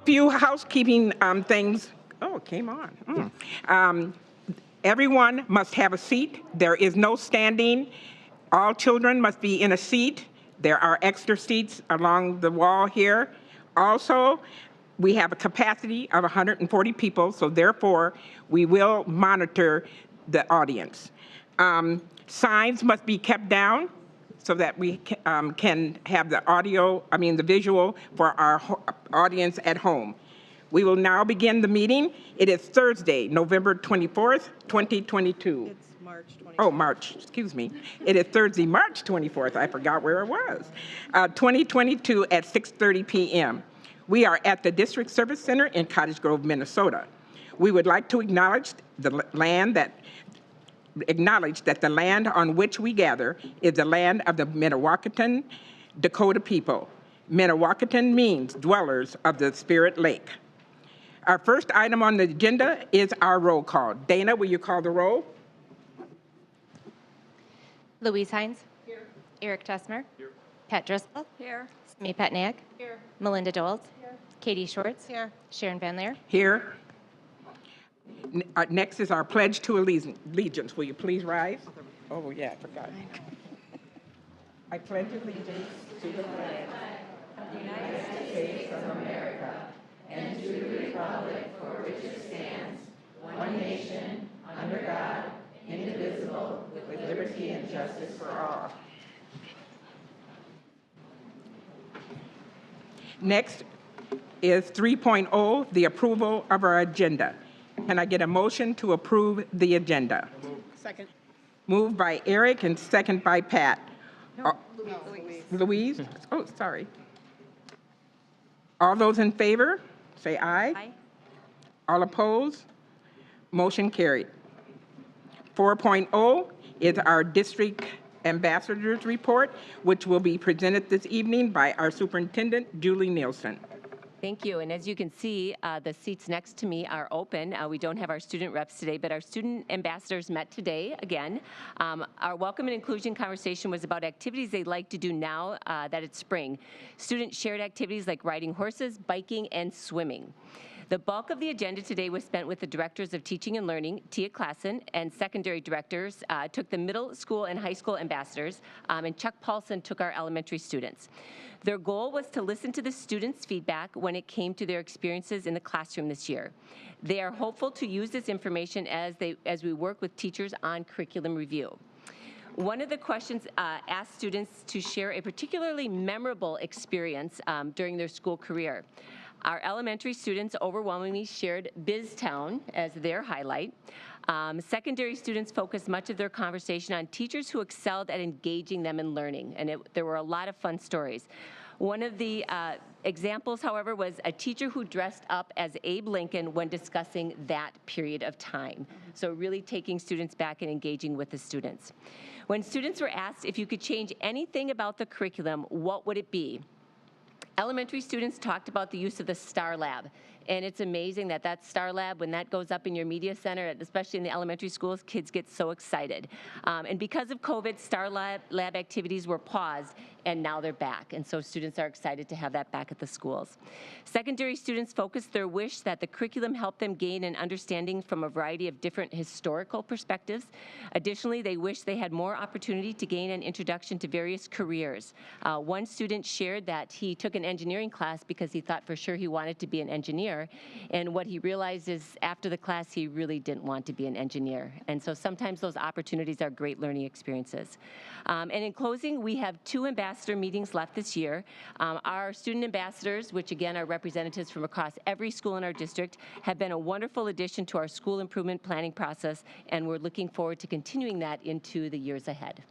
few housekeeping things. Oh, it came on. Everyone must have a seat. There is no standing. All children must be in a seat. There are extra seats along the wall here. Also, we have a capacity of 140 people, so therefore, we will monitor the audience. Signs must be kept down so that we can have the visual for our audience at home. We will now begin the meeting. It is Thursday, November 24th, 2022. It's March 24th. Oh, March, excuse me. It is Thursday, March 24th. I forgot where it was. 2022 at 6:30 p.m. We are at the District Service Center in Cottage Grove, Minnesota. We would like to acknowledge that the land on which we gather is the land of the Mdewakanton Dakota people. Mdewakanton means dwellers of the Spirit Lake. Our first item on the agenda is our roll call. Dana, will you call the roll? Louise Hines. Here. Eric Tessmer. Here. Pat Driscoll. Here. Smee Petniak. Here. Melinda Doles. Here. Katie Schwartz. Here. Sharon Van Leer. Here. Next is our pledge to allegiance. Will you please rise? Oh, yeah, I forgot. I pledge allegiance to the flag of the United States of America and to the republic for which it stands, one nation, under God, indivisible, with liberty and justice for all. Next is 3.0, the approval of our agenda. Can I get a motion to approve the agenda? Second. Moved by Eric and second by Pat. Louise. Louise? Oh, sorry. All those in favor, say aye. Aye. All opposed? Motion carried. 4.0 is our district ambassadors report, which will be presented this evening by our superintendent, Julie Nielsen. Thank you. And as you can see, the seats next to me are open. We don't have our student reps today, but our student ambassadors met today again. Our welcome and inclusion conversation was about activities they'd like to do now that it's spring. Students shared activities like riding horses, biking, and swimming. The bulk of the agenda today was spent with the directors of teaching and learning, Tia Klassen, and secondary directors took the middle school and high school ambassadors, and Chuck Paulson took our elementary students. Their goal was to listen to the students' feedback when it came to their experiences in the classroom this year. They are hopeful to use this information as we work with teachers on curriculum review. One of the questions asked students to share a particularly memorable experience during their school career. Our elementary students overwhelmingly shared BizTown as their highlight. Secondary students focused much of their conversation on teachers who excelled at engaging them in learning, and there were a lot of fun stories. One of the examples, however, was a teacher who dressed up as Abe Lincoln when discussing that period of time. So really taking students back and engaging with the students. When students were asked if you could change anything about the curriculum, what would it be? Elementary students talked about the use of the STAR Lab. And it's amazing that that STAR Lab, when that goes up in your media center, especially in the elementary schools, kids get so excited. And because of COVID, STAR Lab activities were paused, and now they're back. And so students are excited to have that back at the schools. Secondary students focused their wish that the curriculum helped them gain an understanding from a variety of different historical perspectives. Additionally, they wish they had more opportunity to gain an introduction to various careers. One student shared that he took an engineering class because he thought for sure he wanted to be an engineer. And what he realized is after the class, he really didn't want to be an engineer. And so sometimes those opportunities are great learning experiences. And in closing, we have 2 ambassador meetings left this year. Our student ambassadors, which again are representatives from across every school in our district, have been a wonderful addition to our school improvement planning process, and we're looking forward to continuing that into the years ahead.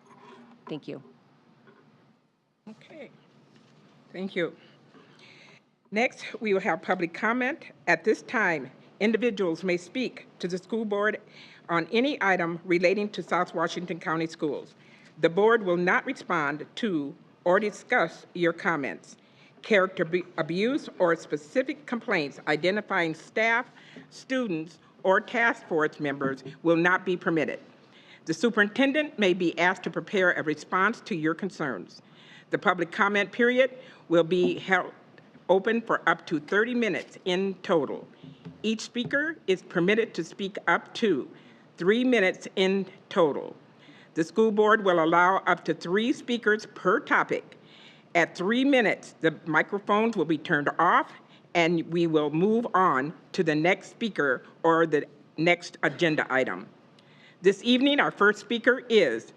Thank you. Okay, thank you. Next, we will have public comment. At this time, individuals may speak to the school board on any item relating to South Washington County Schools. The board will not respond to or discuss your comments. Character abuse or specific complaints identifying staff, students, or task force members will not be permitted. The superintendent may be asked to prepare a response to your concerns. The public comment period will be held open for up to 30 minutes in total. Each speaker is permitted to speak up to 3 minutes in total. The school board will allow up to 3 speakers per topic. At 3 minutes, the microphones will be turned off and we will move on to the next speaker or the next agenda item. This evening, our first speaker is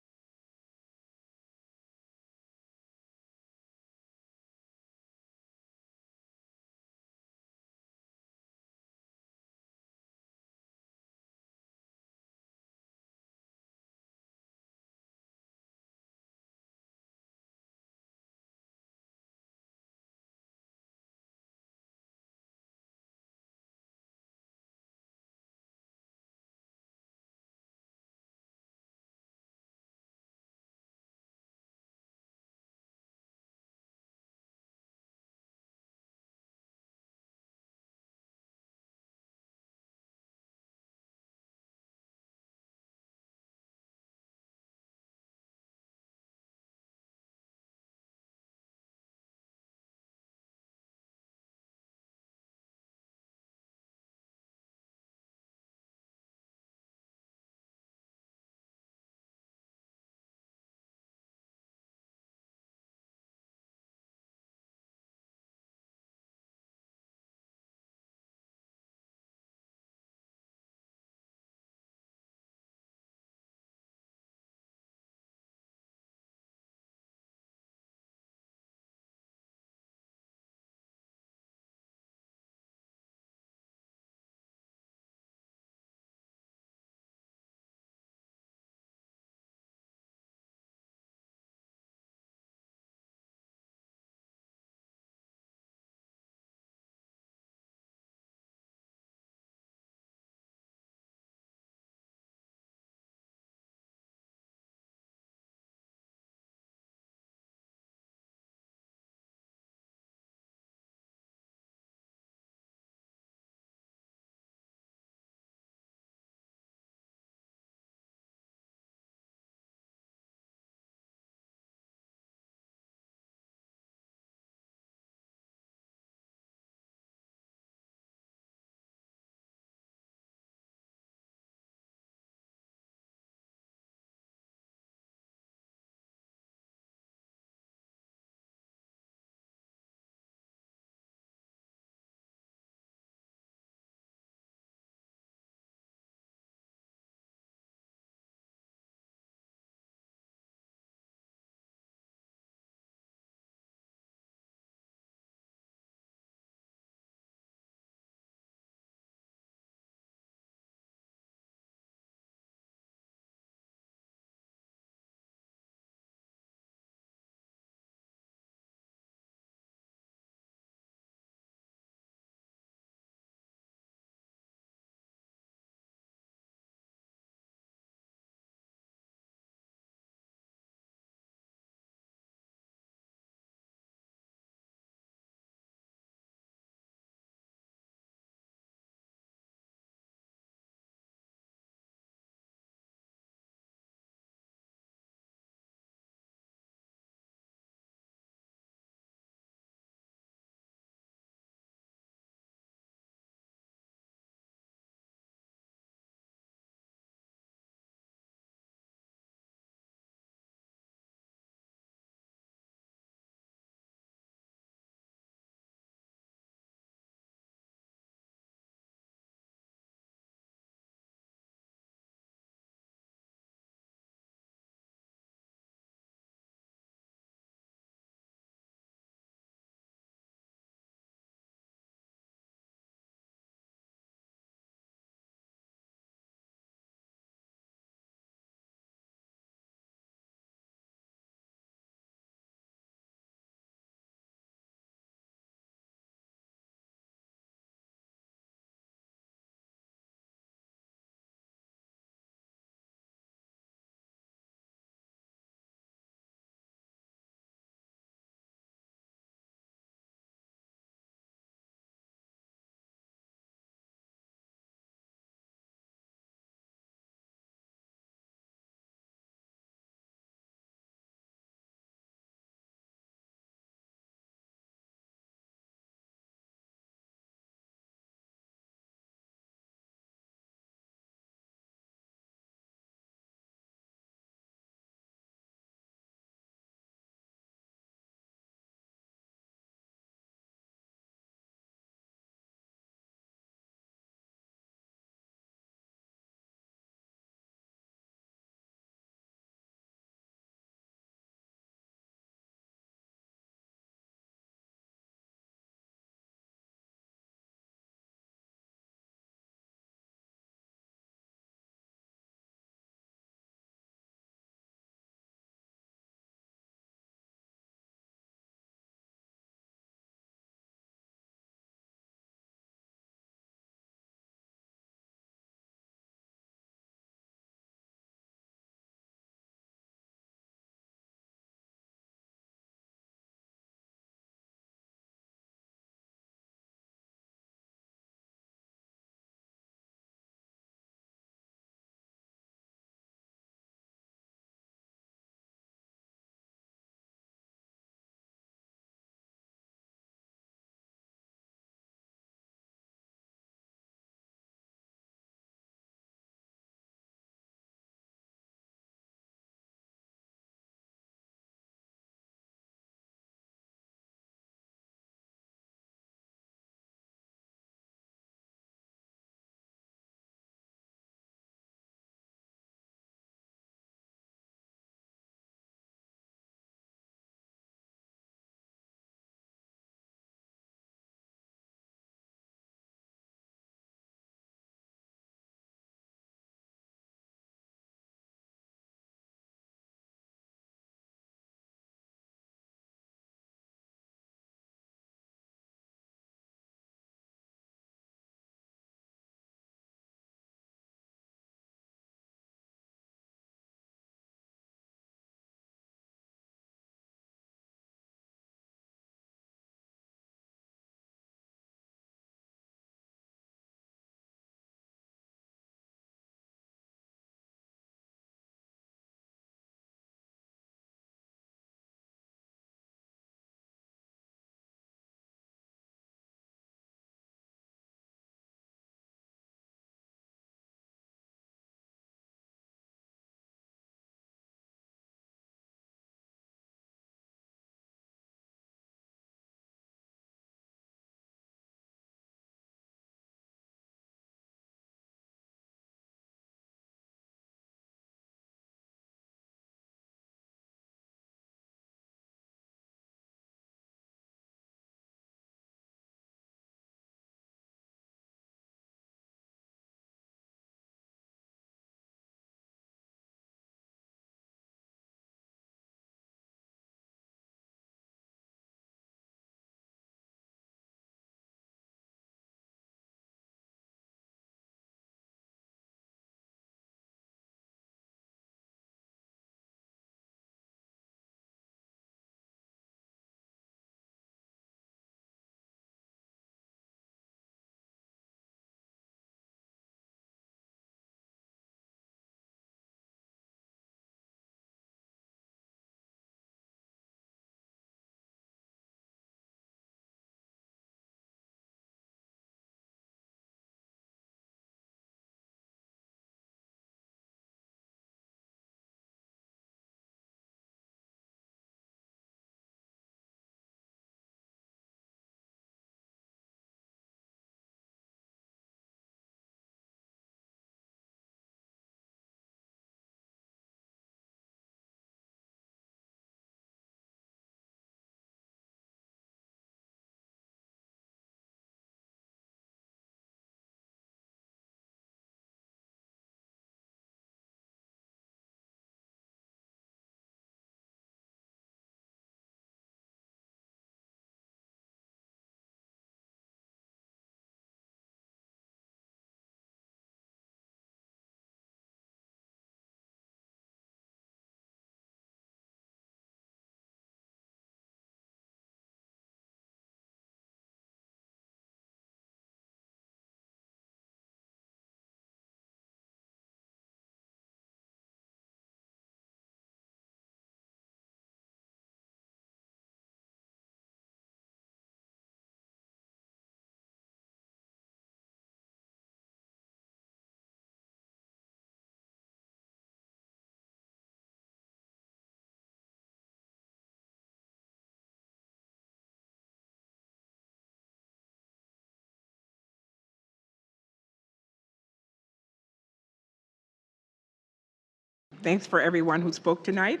Thanks for everyone who spoke tonight.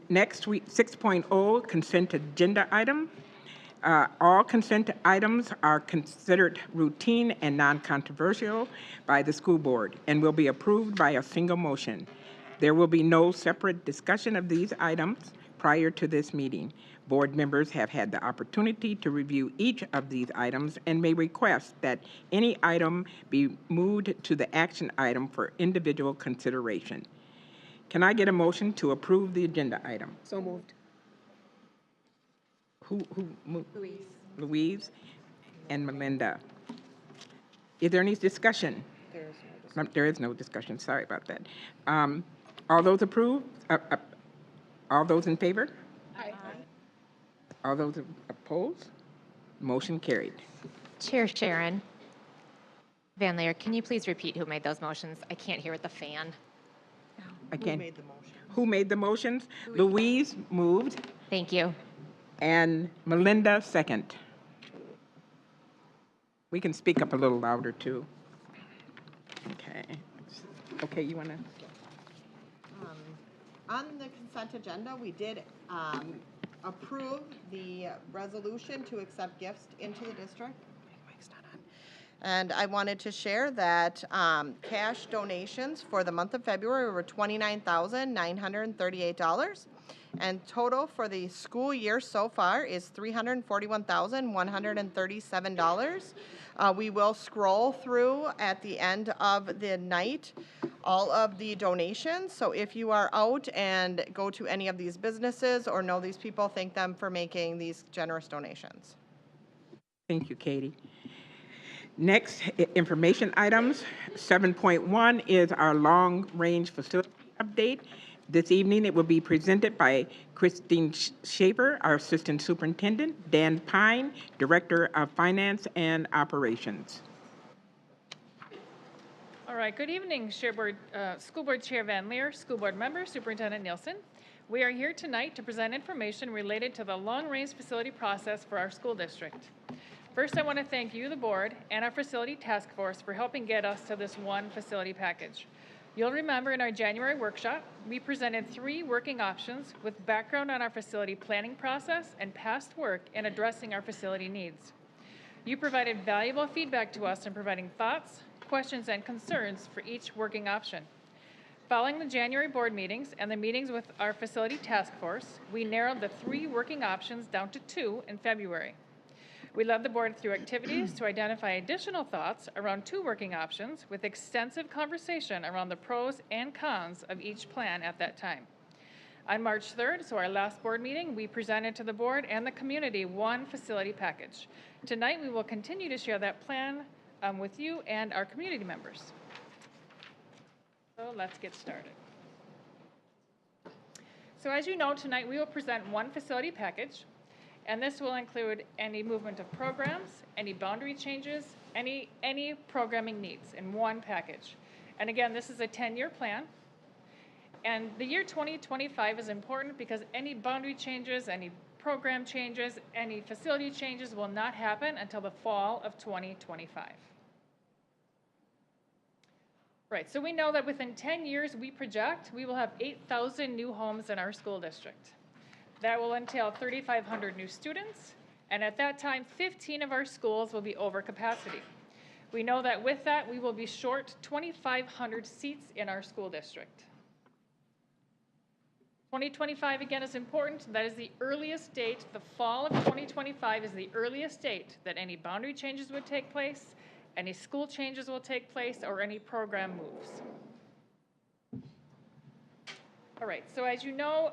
Next week, 6.0, consent agenda item. All consent items are considered routine and non-controversial by the school board and will be approved by a single motion. There will be no separate discussion of these items prior to this meeting. Board members have had the opportunity to review each of these items and may request that any item be moved to the action item for individual consideration. Can I get a motion to approve the agenda item? So moved. Who moved? Louise and Melinda. Is there any discussion? There is no discussion. Sorry about that. All those approve? All those in favor? Aye. All those opposed? Motion carried. Chair Sharon Van Leer, can you please repeat who made those motions? I can't hear with the fan. Again, Made the motion. who made the motions? Louise moved Thank you. and Melinda second. We can speak up a little louder too. Okay. Okay, you want to? On the consent agenda, we did approve the resolution to accept gifts into the district. And I wanted to share that cash donations for the month of February were $29,938. And total for the school year so far is $341,137. We will scroll through at the end of the night all of the donations. So if you are out and go to any of these businesses or know these people, thank them for making these generous donations. Thank you, Katie. Next, information items. 7.1 is our long-range facility update. This evening, it will be presented by Christine Shaver, our Assistant Superintendent, Dan Pine, Director of Finance and Operations. All right, good evening, School Board Chair Van Leer, School Board Member, Superintendent Nielsen. We are here tonight to present information related to the long-range facility process for our school district. First, I want to thank you, the board, and our facility task force for helping get us to this one facility package. You'll remember in our January workshop, we presented 3 working options with background on our facility planning process and past work in addressing our facility needs. You provided valuable feedback to us in providing thoughts, questions, and concerns for each working option. Following the January board meetings and the meetings with our facility task force, we narrowed the 3 working options down to 2 in February. We led the board through activities to identify additional thoughts around 2 working options with extensive conversation around the pros and cons of each plan at that time. On March 3rd, so our last board meeting, we presented to the board and the community one facility package. Tonight, we will continue to share that plan with you and our community members. So let's get started. So as you know, tonight we will present one facility package. And this will include any movement of programs, any boundary changes, any programming needs in one package. And again, this is a 10-year plan. And the year 2025 is important because any boundary changes, any program changes, any facility changes will not happen until the fall of 2025. Right, so we know that within 10 years, we project we will have 8,000 new homes in our school district. That will entail 3,500 new students, and at that time, 15 of our schools will be over capacity. We know that with that, we will be short 2,500 seats in our school district. 2025, again, is important. That is the earliest date. The fall of 2025 is the earliest date that any boundary changes would take place, any school changes will take place, or any program moves. All right, so as you know,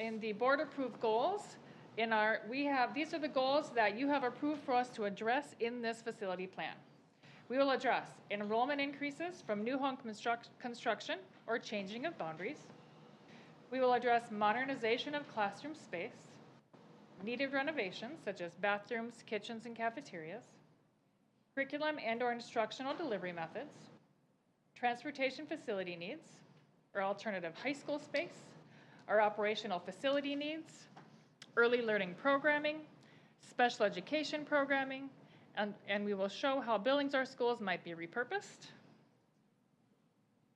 in the board approved goals, these are the goals that you have approved for us to address in this facility plan. We will address enrollment increases from new home construction or changing of boundaries. We will address modernization of classroom space, needed renovations such as bathrooms, kitchens, and cafeterias, curriculum and/or instructional delivery methods, transportation facility needs, or alternative high school space, our operational facility needs, early learning programming, special education programming, and we will show how buildings or schools might be repurposed.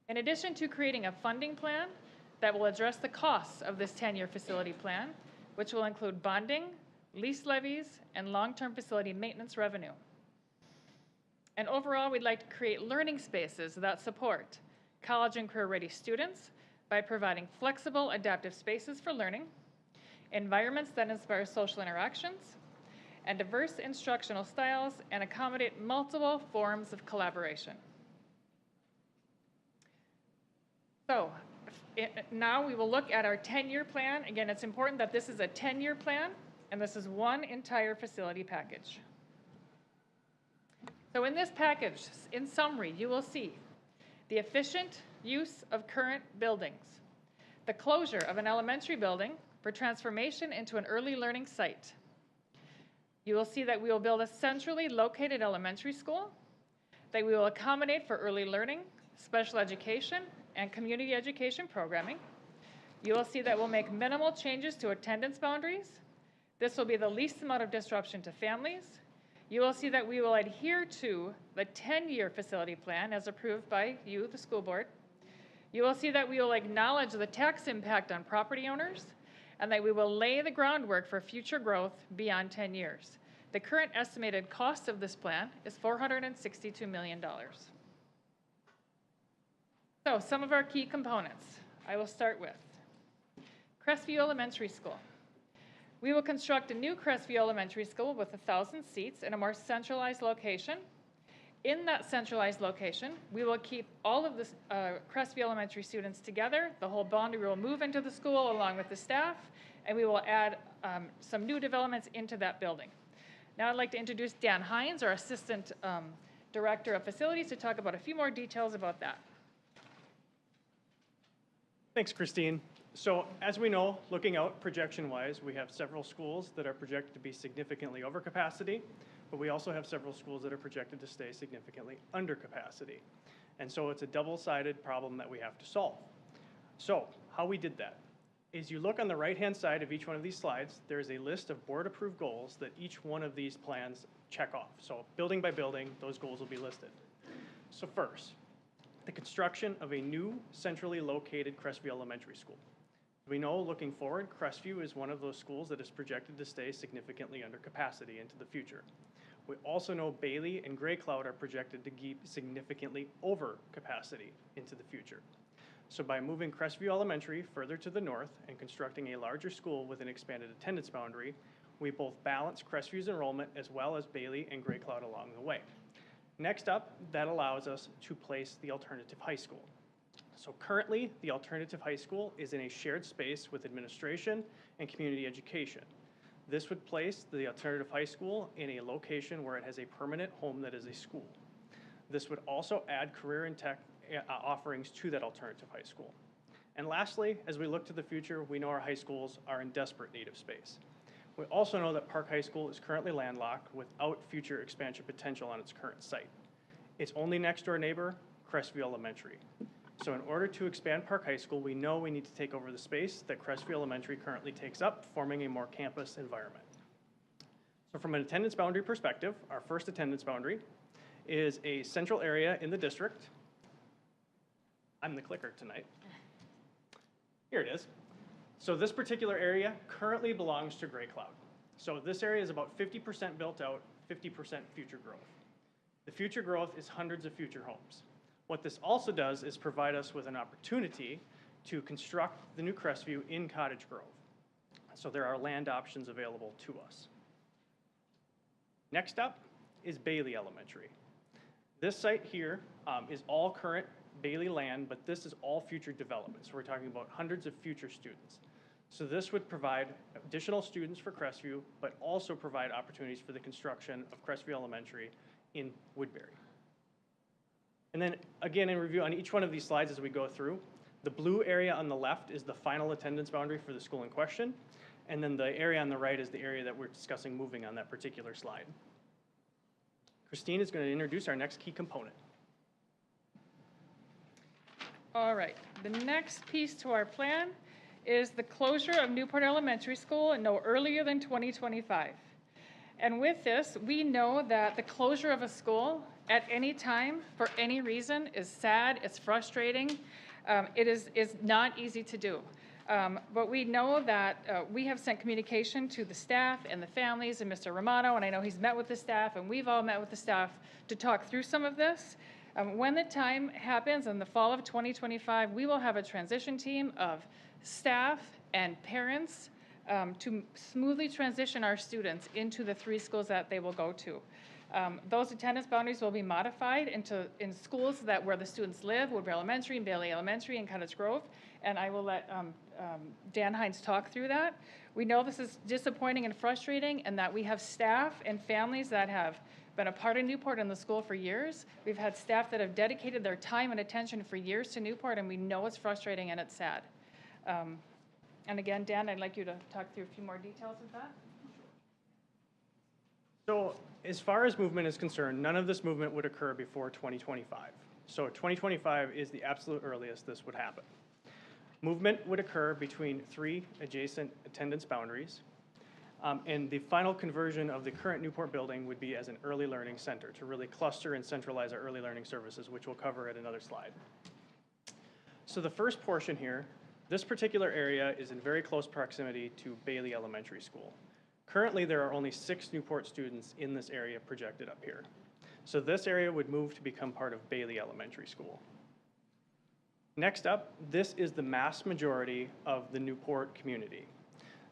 In addition to creating a funding plan that will address the costs of this 10-year facility plan, which will include bonding, lease levies, and long-term facility maintenance revenue. And overall, we'd like to create learning spaces that support college and career-ready students by providing flexible, adaptive spaces for learning, environments that inspire social interactions, and diverse instructional styles and accommodate multiple forms of collaboration. So now we will look at our 10-year plan. Again, it's important that this is a 10-year plan, and this is one entire facility package. So in this package, in summary, you will see the efficient use of current buildings, the closure of an elementary building for transformation into an early learning site. You will see that we will build a centrally located elementary school, that we will accommodate for early learning, special education, and community education programming. You will see that we'll make minimal changes to attendance boundaries. This will be the least amount of disruption to families. You will see that we will adhere to the 10-year facility plan as approved by you, the school board. You will see that we will acknowledge the tax impact on property owners, and that we will lay the groundwork for future growth beyond 10 years. The current estimated cost of this plan is $462 million. So some of our key components I will start with. Crestview Elementary School. We will construct a new Crestview Elementary School with 1,000 seats in a more centralized location. In that centralized location, we will keep all of the Crestview Elementary students together. The whole boundary will move into the school along with the staff, and we will add some new developments into that building. Now I'd like to introduce Dan Hines, our Assistant Director of Facilities, to talk about a few more details about that. Thanks, Christine. So as we know, looking out projection-wise, we have several schools that are projected to be significantly over capacity, but we also have several schools that are projected to stay significantly under capacity. And so it's a double-sided problem that we have to solve. So how we did that is you look on the right-hand side of each one of these slides, there's a list of board-approved goals that each one of these plans check off. So building by building, those goals will be listed. So first, the construction of a new centrally located Crestview Elementary School. We know looking forward, Crestview is one of those schools that is projected to stay significantly under capacity into the future. We also know Bailey and Gray Cloud are projected to keep significantly over capacity into the future. So by moving Crestview Elementary further to the north and constructing a larger school with an expanded attendance boundary, we both balance Crestview's enrollment as well as Bailey and Gray Cloud along the way. Next up, that allows us to place the alternative high school. So currently, the alternative high school is in a shared space with administration and community education. This would place the alternative high school in a location where it has a permanent home that is a school. This would also add career and tech offerings to that alternative high school. And lastly, as we look to the future, we know our high schools are in desperate need of space. We also know that Park High School is currently landlocked without future expansion potential on its current site. Its only next door neighbor, Crestview Elementary. So in order to expand Park High School, we know we need to take over the space that Crestview Elementary currently takes up, forming a more campus environment. So from an attendance boundary perspective, our first attendance boundary is a central area in the district. I'm the clicker tonight. Here it is. So this particular area currently belongs to Gray Cloud. So this area is about 50% built out, 50% future growth. The future growth is hundreds of future homes. What this also does is provide us with an opportunity to construct the new Crestview in Cottage Grove. So there are land options available to us. Next up is Bailey Elementary. This site here is all current Bailey land, but this is all future development. So we're talking about hundreds of future students. So this would provide additional students for Crestview, but also provide opportunities for the construction of Crestview Elementary in Woodbury. And then again, in review on each one of these slides as we go through, the blue area on the left is the final attendance boundary for the school in question. And then the area on the right is the area that we're discussing moving on that particular slide. Christine is going to introduce our next key component. All right, the next piece to our plan is the closure of Newport Elementary School no earlier than 2025. And with this, we know that the closure of a school at any time, for any reason, is sad, it's frustrating. It is not easy to do. But we know that we have sent communication to the staff and the families and Mr. Romano, and I know he's met with the staff, and we've all met with the staff to talk through some of this. When the time happens in the fall of 2025, we will have a transition team of staff and parents to smoothly transition our students into the 3 schools that they will go to. Those attendance boundaries will be modified in schools where the students live, Woodbury Elementary and Bailey Elementary and Cottage Grove, and I will let Dan Hines talk through that. We know this is disappointing and frustrating, and that we have staff and families that have been a part of Newport and the school for years. We've had staff that have dedicated their time and attention for years to Newport, and we know it's frustrating and it's sad. And again, Dan, I'd like you to talk through a few more details of that. So as far as movement is concerned, none of this movement would occur before 2025. So 2025 is the absolute earliest this would happen. Movement would occur between 3 adjacent attendance boundaries, and the final conversion of the current Newport building would be as an early learning center to really cluster and centralize our early learning services, which we'll cover at another slide. So the first portion here, this particular area is in very close proximity to Bailey Elementary School. Currently, there are only 6 Newport students in this area projected up here. So this area would move to become part of Bailey Elementary School. Next up, this is the mass majority of the Newport community.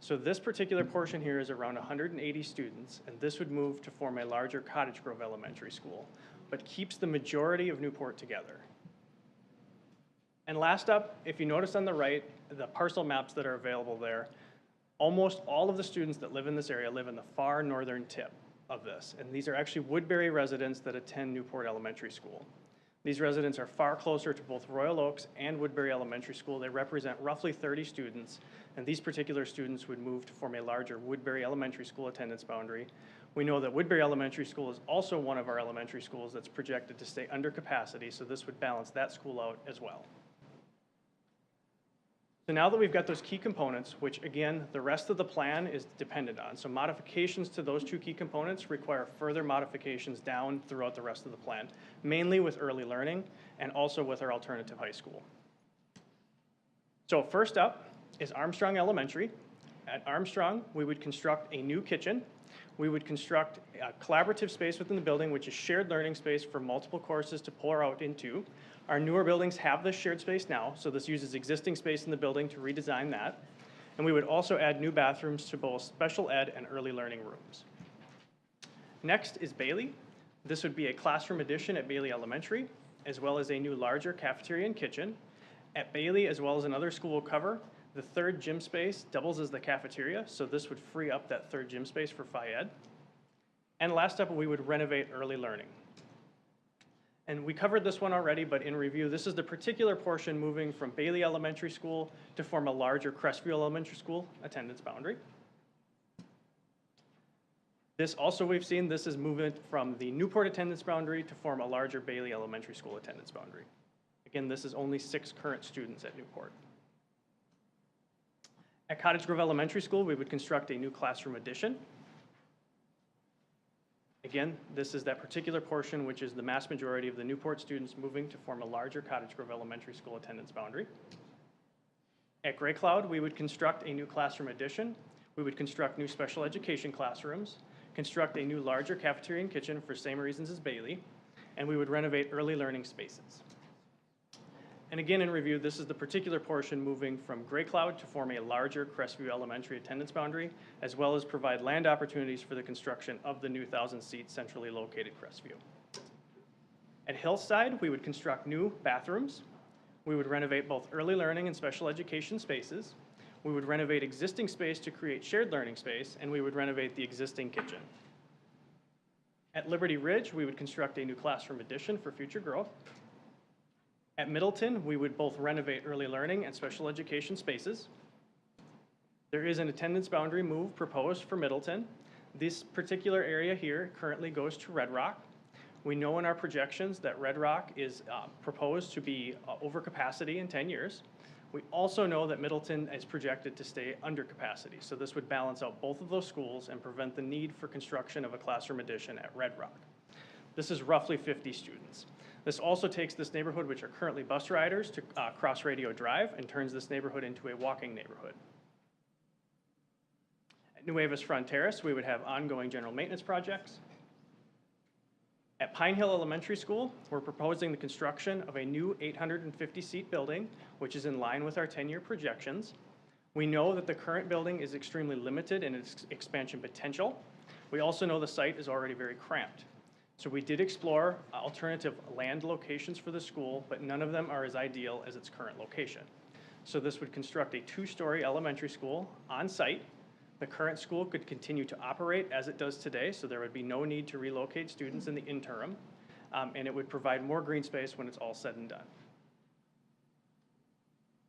So this particular portion here is around 180 students, and this would move to form a larger Cottage Grove Elementary School, but keeps the majority of Newport together. And last up, if you notice on the right, the parcel maps that are available there, almost all of the students that live in this area live in the far northern tip of this, and these are actually Woodbury residents that attend Newport Elementary School. These residents are far closer to both Royal Oaks and Woodbury Elementary School. They represent roughly 30 students, and these particular students would move to form a larger Woodbury Elementary School attendance boundary. We know that Woodbury Elementary School is also one of our elementary schools that's projected to stay under capacity, so this would balance that school out as well. So now that we've got those key components, which again, the rest of the plan is dependent on, so modifications to those 2 key components require further modifications down throughout the rest of the plan, mainly with early learning and also with our alternative high school. So first up is Armstrong Elementary. At Armstrong, we would construct a new kitchen. We would construct a collaborative space within the building, which is shared learning space for multiple courses to pour out into. Our newer buildings have this shared space now, so this uses existing space in the building to redesign that. And we would also add new bathrooms to both special ed and early learning rooms. Next is Bailey. This would be a classroom addition at Bailey Elementary, as well as a new larger cafeteria and kitchen. At Bailey, as well as another school we'll cover, the 3rd gym space doubles as the cafeteria, so this would free up that 3rd gym space for Phi Ed. And last up, we would renovate early learning. And we covered this one already, but in review, this is the particular portion moving from Bailey Elementary School to form a larger Crestview Elementary School attendance boundary. This also we've seen, this is movement from the Newport attendance boundary to form a larger Bailey Elementary School attendance boundary. Again, this is only 6 current students at Newport. At Cottage Grove Elementary School, we would construct a new classroom addition. Again, this is that particular portion which is the mass majority of the Newport students moving to form a larger Cottage Grove Elementary School attendance boundary. At Gray Cloud, we would construct a new classroom addition. We would construct new special education classrooms, construct a new larger cafeteria and kitchen for same reasons as Bailey, and we would renovate early learning spaces. And again, in review, this is the particular portion moving from Gray Cloud to form a larger Crestview Elementary attendance boundary, as well as provide land opportunities for the construction of the new 1,000-seat centrally located Crestview. At Hillside, we would construct new bathrooms. We would renovate both early learning and special education spaces. We would renovate existing space to create shared learning space, and we would renovate the existing kitchen. At Liberty Ridge, we would construct a new classroom addition for future growth. At Middleton, we would both renovate early learning and special education spaces. There is an attendance boundary move proposed for Middleton. This particular area here currently goes to Red Rock. We know in our projections that Red Rock is proposed to be over capacity in 10 years. We also know that Middleton is projected to stay under capacity, so this would balance out both of those schools and prevent the need for construction of a classroom addition at Red Rock. This is roughly 50 students. This also takes this neighborhood, which are currently bus riders, to Cross Radio Drive and turns this neighborhood into a walking neighborhood. At Nuevas Fronteras, we would have ongoing general maintenance projects. At Pine Hill Elementary School, we're proposing the construction of a new 850-seat building, which is in line with our 10-year projections. We know that the current building is extremely limited in its expansion potential. We also know the site is already very cramped. So we did explore alternative land locations for the school, but none of them are as ideal as its current location. So this would construct a 2-story elementary school on site. The current school could continue to operate as it does today, so there would be no need to relocate students in the interim, and it would provide more green space when it's all said and done.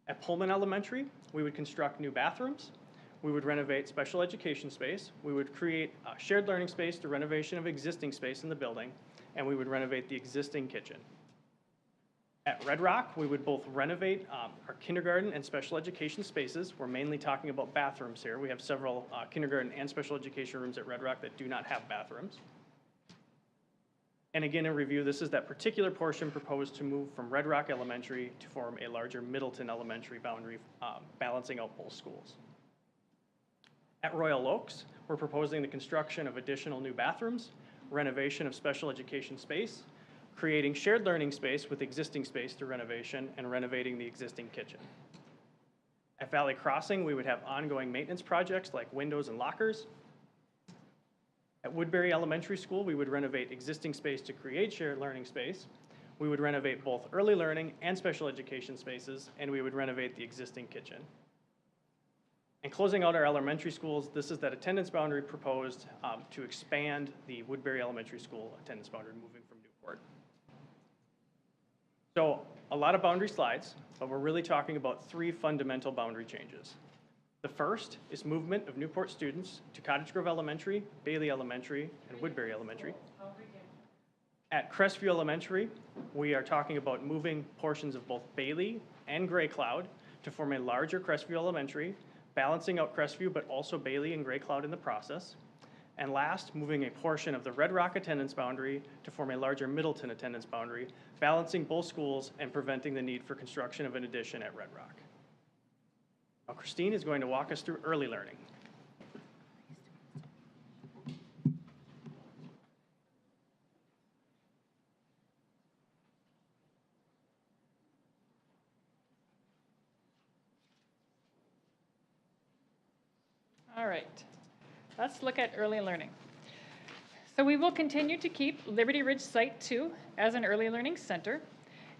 At Pullman Elementary, we would construct new bathrooms. We would renovate special education space. We would create shared learning space through renovation of existing space in the building, and we would renovate the existing kitchen. At Red Rock, we would both renovate our kindergarten and special education spaces. We're mainly talking about bathrooms here. We have several kindergarten and special education rooms at Red Rock that do not have bathrooms. And again, in review, this is that particular portion proposed to move from Red Rock Elementary to form a larger Middleton Elementary boundary, balancing out both schools. At Royal Oaks, we're proposing the construction of additional new bathrooms, renovation of special education space, creating shared learning space with existing space through renovation, and renovating the existing kitchen. At Valley Crossing, we would have ongoing maintenance projects like windows and lockers. At Woodbury Elementary School, we would renovate existing space to create shared learning space. We would renovate both early learning and special education spaces, and we would renovate the existing kitchen. And closing out our elementary schools, this is that attendance boundary proposed to expand the Woodbury Elementary School attendance boundary moving from Newport. So a lot of boundary slides, but we're really talking about 3 fundamental boundary changes. The first is movement of Newport students to Cottage Grove Elementary, Bailey Elementary, and Woodbury Elementary. At Crestview Elementary, we are talking about moving portions of both Bailey and Gray Cloud to form a larger Crestview Elementary, balancing out Crestview, but also Bailey and Gray Cloud in the process. And last, moving a portion of the Red Rock attendance boundary to form a larger Middleton attendance boundary, balancing both schools and preventing the need for construction of an addition at Red Rock. Now, Christine is going to walk us through early learning. All right, let's look at early learning. So we will continue to keep Liberty Ridge Site 2 as an early learning center.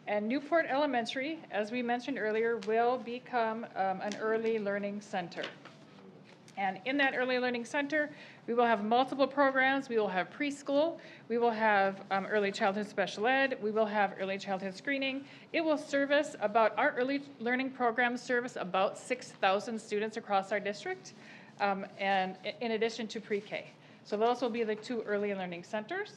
And Newport Elementary, as we mentioned earlier, will become an early learning center. And in that early learning center, we will have multiple programs. We will have preschool. We will have early childhood special ed. We will have early childhood screening. It will service about, our early learning programs service about 6,000 students across our district, and in addition to pre-K. So those will be the 2 early learning centers.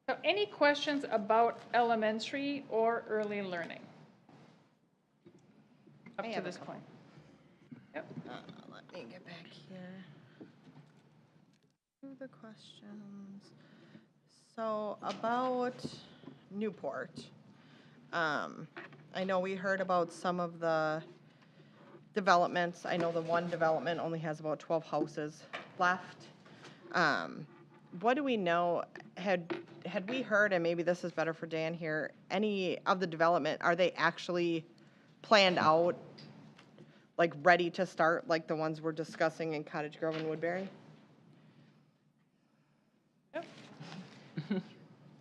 So any questions about elementary or early learning? Up to this point. Yep. Let me get back here to the questions. So about Newport, I know we heard about some of the developments. I know the one development only has about 12 houses left. What do we know? Had we heard, and maybe this is better for Dan here, any of the development, are they actually planned out, like ready to start, like the ones we're discussing in Cottage Grove and Woodbury? Yep.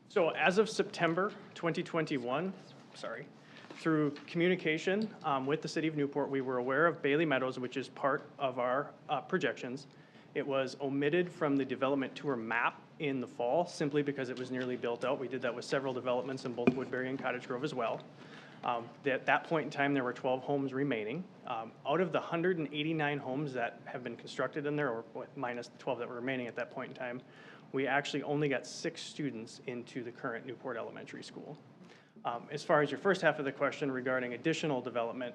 So as of September 2021, through communication with the City of Newport, we were aware of Bailey Meadows, which is part of our projections. It was omitted from the development tour map in the fall simply because it was nearly built out. We did that with several developments in both Woodbury and Cottage Grove as well. At that point in time, there were 12 homes remaining. Out of the 189 homes that have been constructed in there, or minus the 12 that were remaining at that point in time, we actually only got 6 students into the current Newport Elementary School. As far as your first half of the question regarding additional development,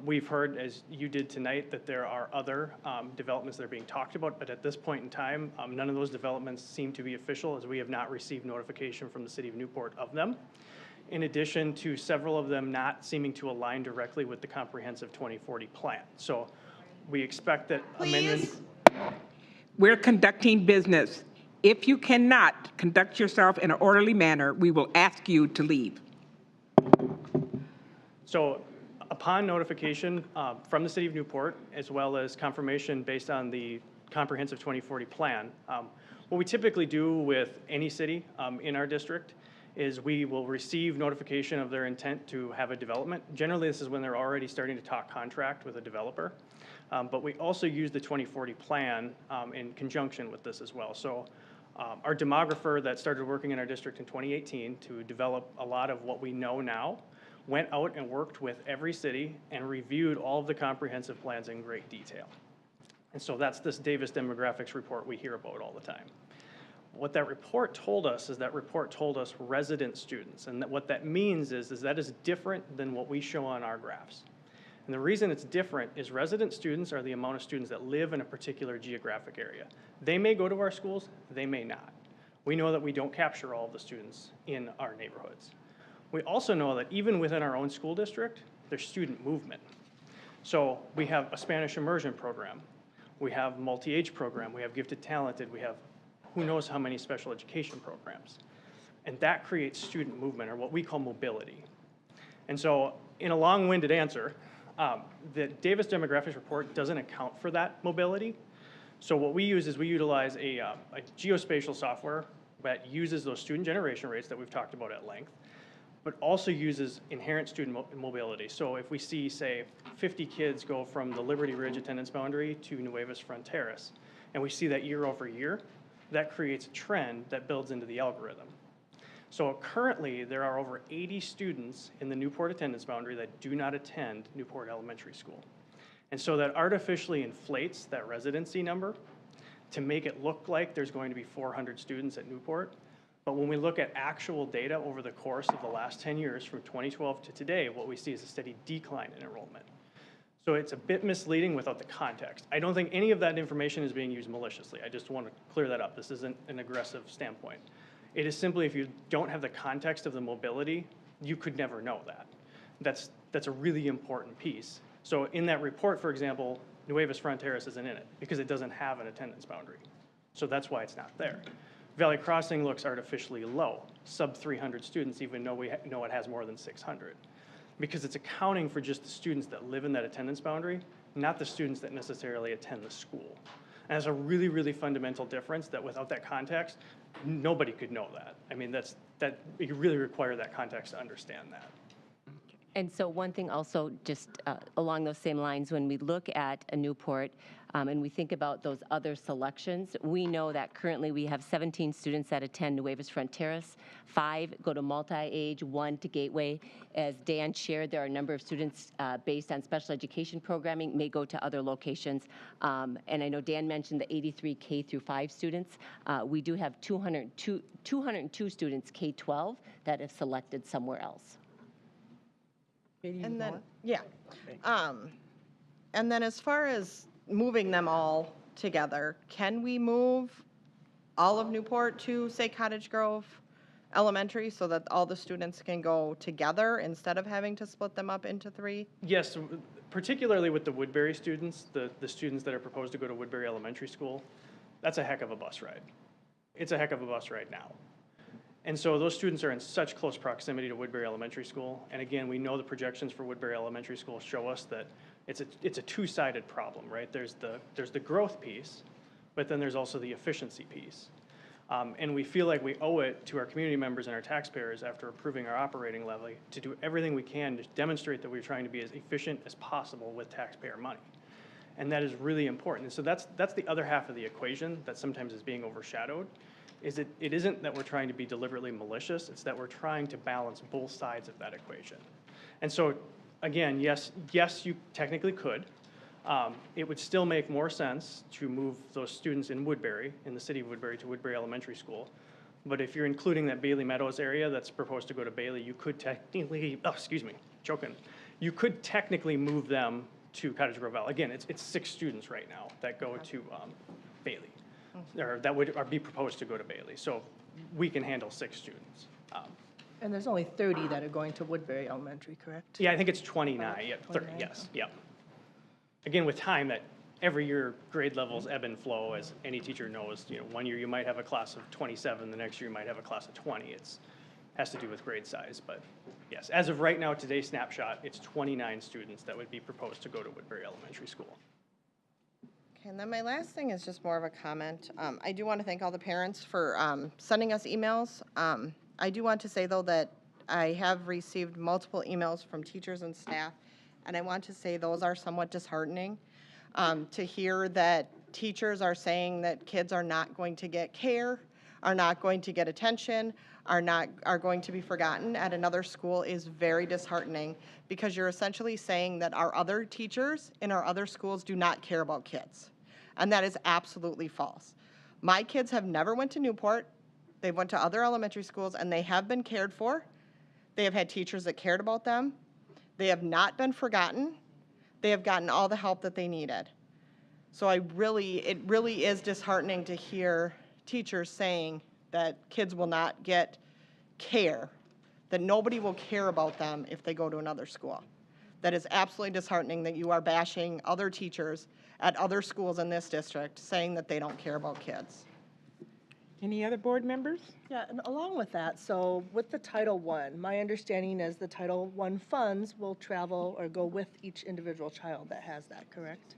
We've heard, as you did tonight, that there are other developments that are being talked about, but at this point in time, none of those developments seem to be official, as we have not received notification from the city of Newport of them, in addition to several of them not seeming to align directly with the comprehensive 2040 plan. So we expect that amendments. We're conducting business. If you cannot conduct yourself in an orderly manner, we will ask you to leave. So upon notification from the city of Newport, as well as confirmation based on the comprehensive 2040 plan, what we typically do with any city in our district is we will receive notification of their intent to have a development. Generally, this is when they're already starting to talk contract with a developer. But we also use the 2040 plan in conjunction with this as well. So our demographer that started working in our district in 2018 to develop a lot of what we know now went out and worked with every city and reviewed all of the comprehensive plans in great detail. And so that's this Davis demographics report we hear about all the time. What that report told us is that report told us resident students. And what that means is that is different than what we show on our graphs. And the reason it's different is resident students are the amount of students that live in a particular geographic area. They may go to our schools, they may not. We know that we don't capture all of the students in our neighborhoods. We also know that even within our own school district, there's student movement. So we have a Spanish immersion program. We have multi-age program. We have gifted talented. We have who knows how many special education programs. And that creates student movement, or what we call mobility. And so in a long-winded answer, the Davis demographics report doesn't account for that mobility. So what we use is we utilize a geospatial software that uses those student generation rates that we've talked about at length, but also uses inherent student mobility. So if we see, say, 50 kids go from the Liberty Ridge attendance boundary to Nuevas Fronteras, and we see that year over year, that creates a trend that builds into the algorithm. So currently, there are over 80 students in the Newport attendance boundary that do not attend Newport Elementary School. And so that artificially inflates that residency number to make it look like there's going to be 400 students at Newport. But when we look at actual data over the course of the last 10 years, from 2012 to today, what we see is a steady decline in enrollment. So it's a bit misleading without the context. I don't think any of that information is being used maliciously. I just want to clear that up. This isn't an aggressive standpoint. It is simply, if you don't have the context of the mobility, you could never know that. That's a really important piece. So in that report, for example, Nuevas Fronteras isn't in it because it doesn't have an attendance boundary. So that's why it's not there. Valley Crossing looks artificially low, sub 300 students, even though we know it has more than 600. Because it's accounting for just the students that live in that attendance boundary, not the students that necessarily attend the school. And it's a really, really fundamental difference that without that context, nobody could know that. I mean, you really require that context to understand that. And so one thing also, just along those same lines, when we look at a Newport and we think about those other selections, we know that currently we have 17 students that attend Nuevas Fronteras, 5 go to multi-age, 1 to Gateway. As Dan shared, there are a number of students based on special education programming may go to other locations. And I know Dan mentioned the 83 K through 5 students. We do have 202 students K-12 that have selected somewhere else. And then, yeah. And then as far as moving them all together, can we move all of Newport to, say, Cottage Grove Elementary so that all the students can go together instead of having to split them up into 3? Yes, particularly with the Woodbury students, the students that are proposed to go to Woodbury Elementary School, that's a heck of a bus ride. It's a heck of a bus ride now. And so those students are in such close proximity to Woodbury Elementary School. And again, we know the projections for Woodbury Elementary School show us that it's a two-sided problem, right? There's the growth piece, but then there's also the efficiency piece. And we feel like we owe it to our community members and our taxpayers after approving our operating levy to do everything we can to demonstrate that we're trying to be as efficient as possible with taxpayer money. And that is really important. And so that's the other half of the equation that sometimes is being overshadowed. It isn't that we're trying to be deliberately malicious, it's that we're trying to balance both sides of that equation. And so, again, yes, you technically could. It would still make more sense to move those students in Woodbury, in the city of Woodbury, to Woodbury Elementary School. But if you're including that Bailey Meadows area that's proposed to go to Bailey, you could technically, You could technically move them to Cottage Grove L. Again, it's 6 students right now that go to Bailey, or that would be proposed to go to Bailey. So we can handle 6 students. And there's only 30 that are going to Woodbury Elementary, correct? Yeah, I think it's 29, yeah, 30, 29, yes, yep. Again, with time, that every year grade levels ebb and flow, as any teacher knows. You know, one year you might have a class of 27, the next year you might have a class of 20. It's has to do with grade size, but yes, as of right now, today's snapshot, it's 29 students that would be proposed to go to Woodbury Elementary School. Okay, and then my last thing is just more of a comment. I do want to thank all the parents for sending us emails. I do want to say, though, that I have received multiple emails from teachers and staff, and I want to say those are somewhat disheartening to hear that teachers are saying that kids are not going to get care, are not going to get attention, are going to be forgotten at another school is very disheartening, because you're essentially saying that our other teachers in our other schools do not care about kids. And that is absolutely false. My kids have never went to Newport. They went to other elementary schools, and they have been cared for. They have had teachers that cared about them. They have not been forgotten. They have gotten all the help that they needed. So it really is disheartening to hear teachers saying that kids will not get care, that nobody will care about them if they go to another school. That is absolutely disheartening that you are bashing other teachers at other schools in this district, saying that they don't care about kids. Any other board members? Yeah, and along with that, so with the Title I, my understanding is the Title I funds will travel or go with each individual child that has that, correct?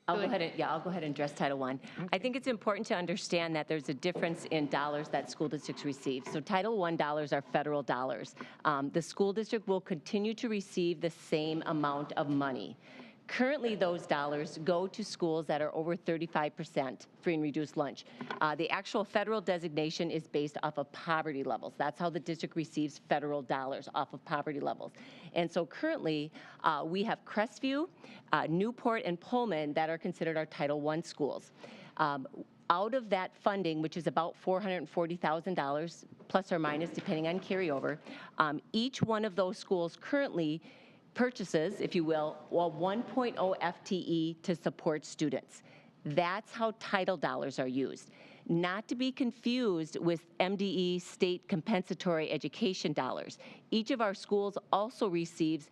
I'll go ahead and address Title I. I think it's important to understand that there's a difference in dollars that school districts receive. So Title I dollars are federal dollars. The school district will continue to receive the same amount of money. Currently, those dollars go to schools that are over 35% free and reduced lunch. The actual federal designation is based off of poverty levels. That's how the district receives federal dollars, off of poverty levels. And so currently, we have Crestview, Newport, and Pullman that are considered our Title I schools. Out of that funding, which is about $440,000, plus or minus, depending on carryover, each one of those schools currently purchases, if you will, a 1.0 FTE to support students. That's how title dollars are used. Not to be confused with MDE state compensatory education dollars. Each of our schools also receives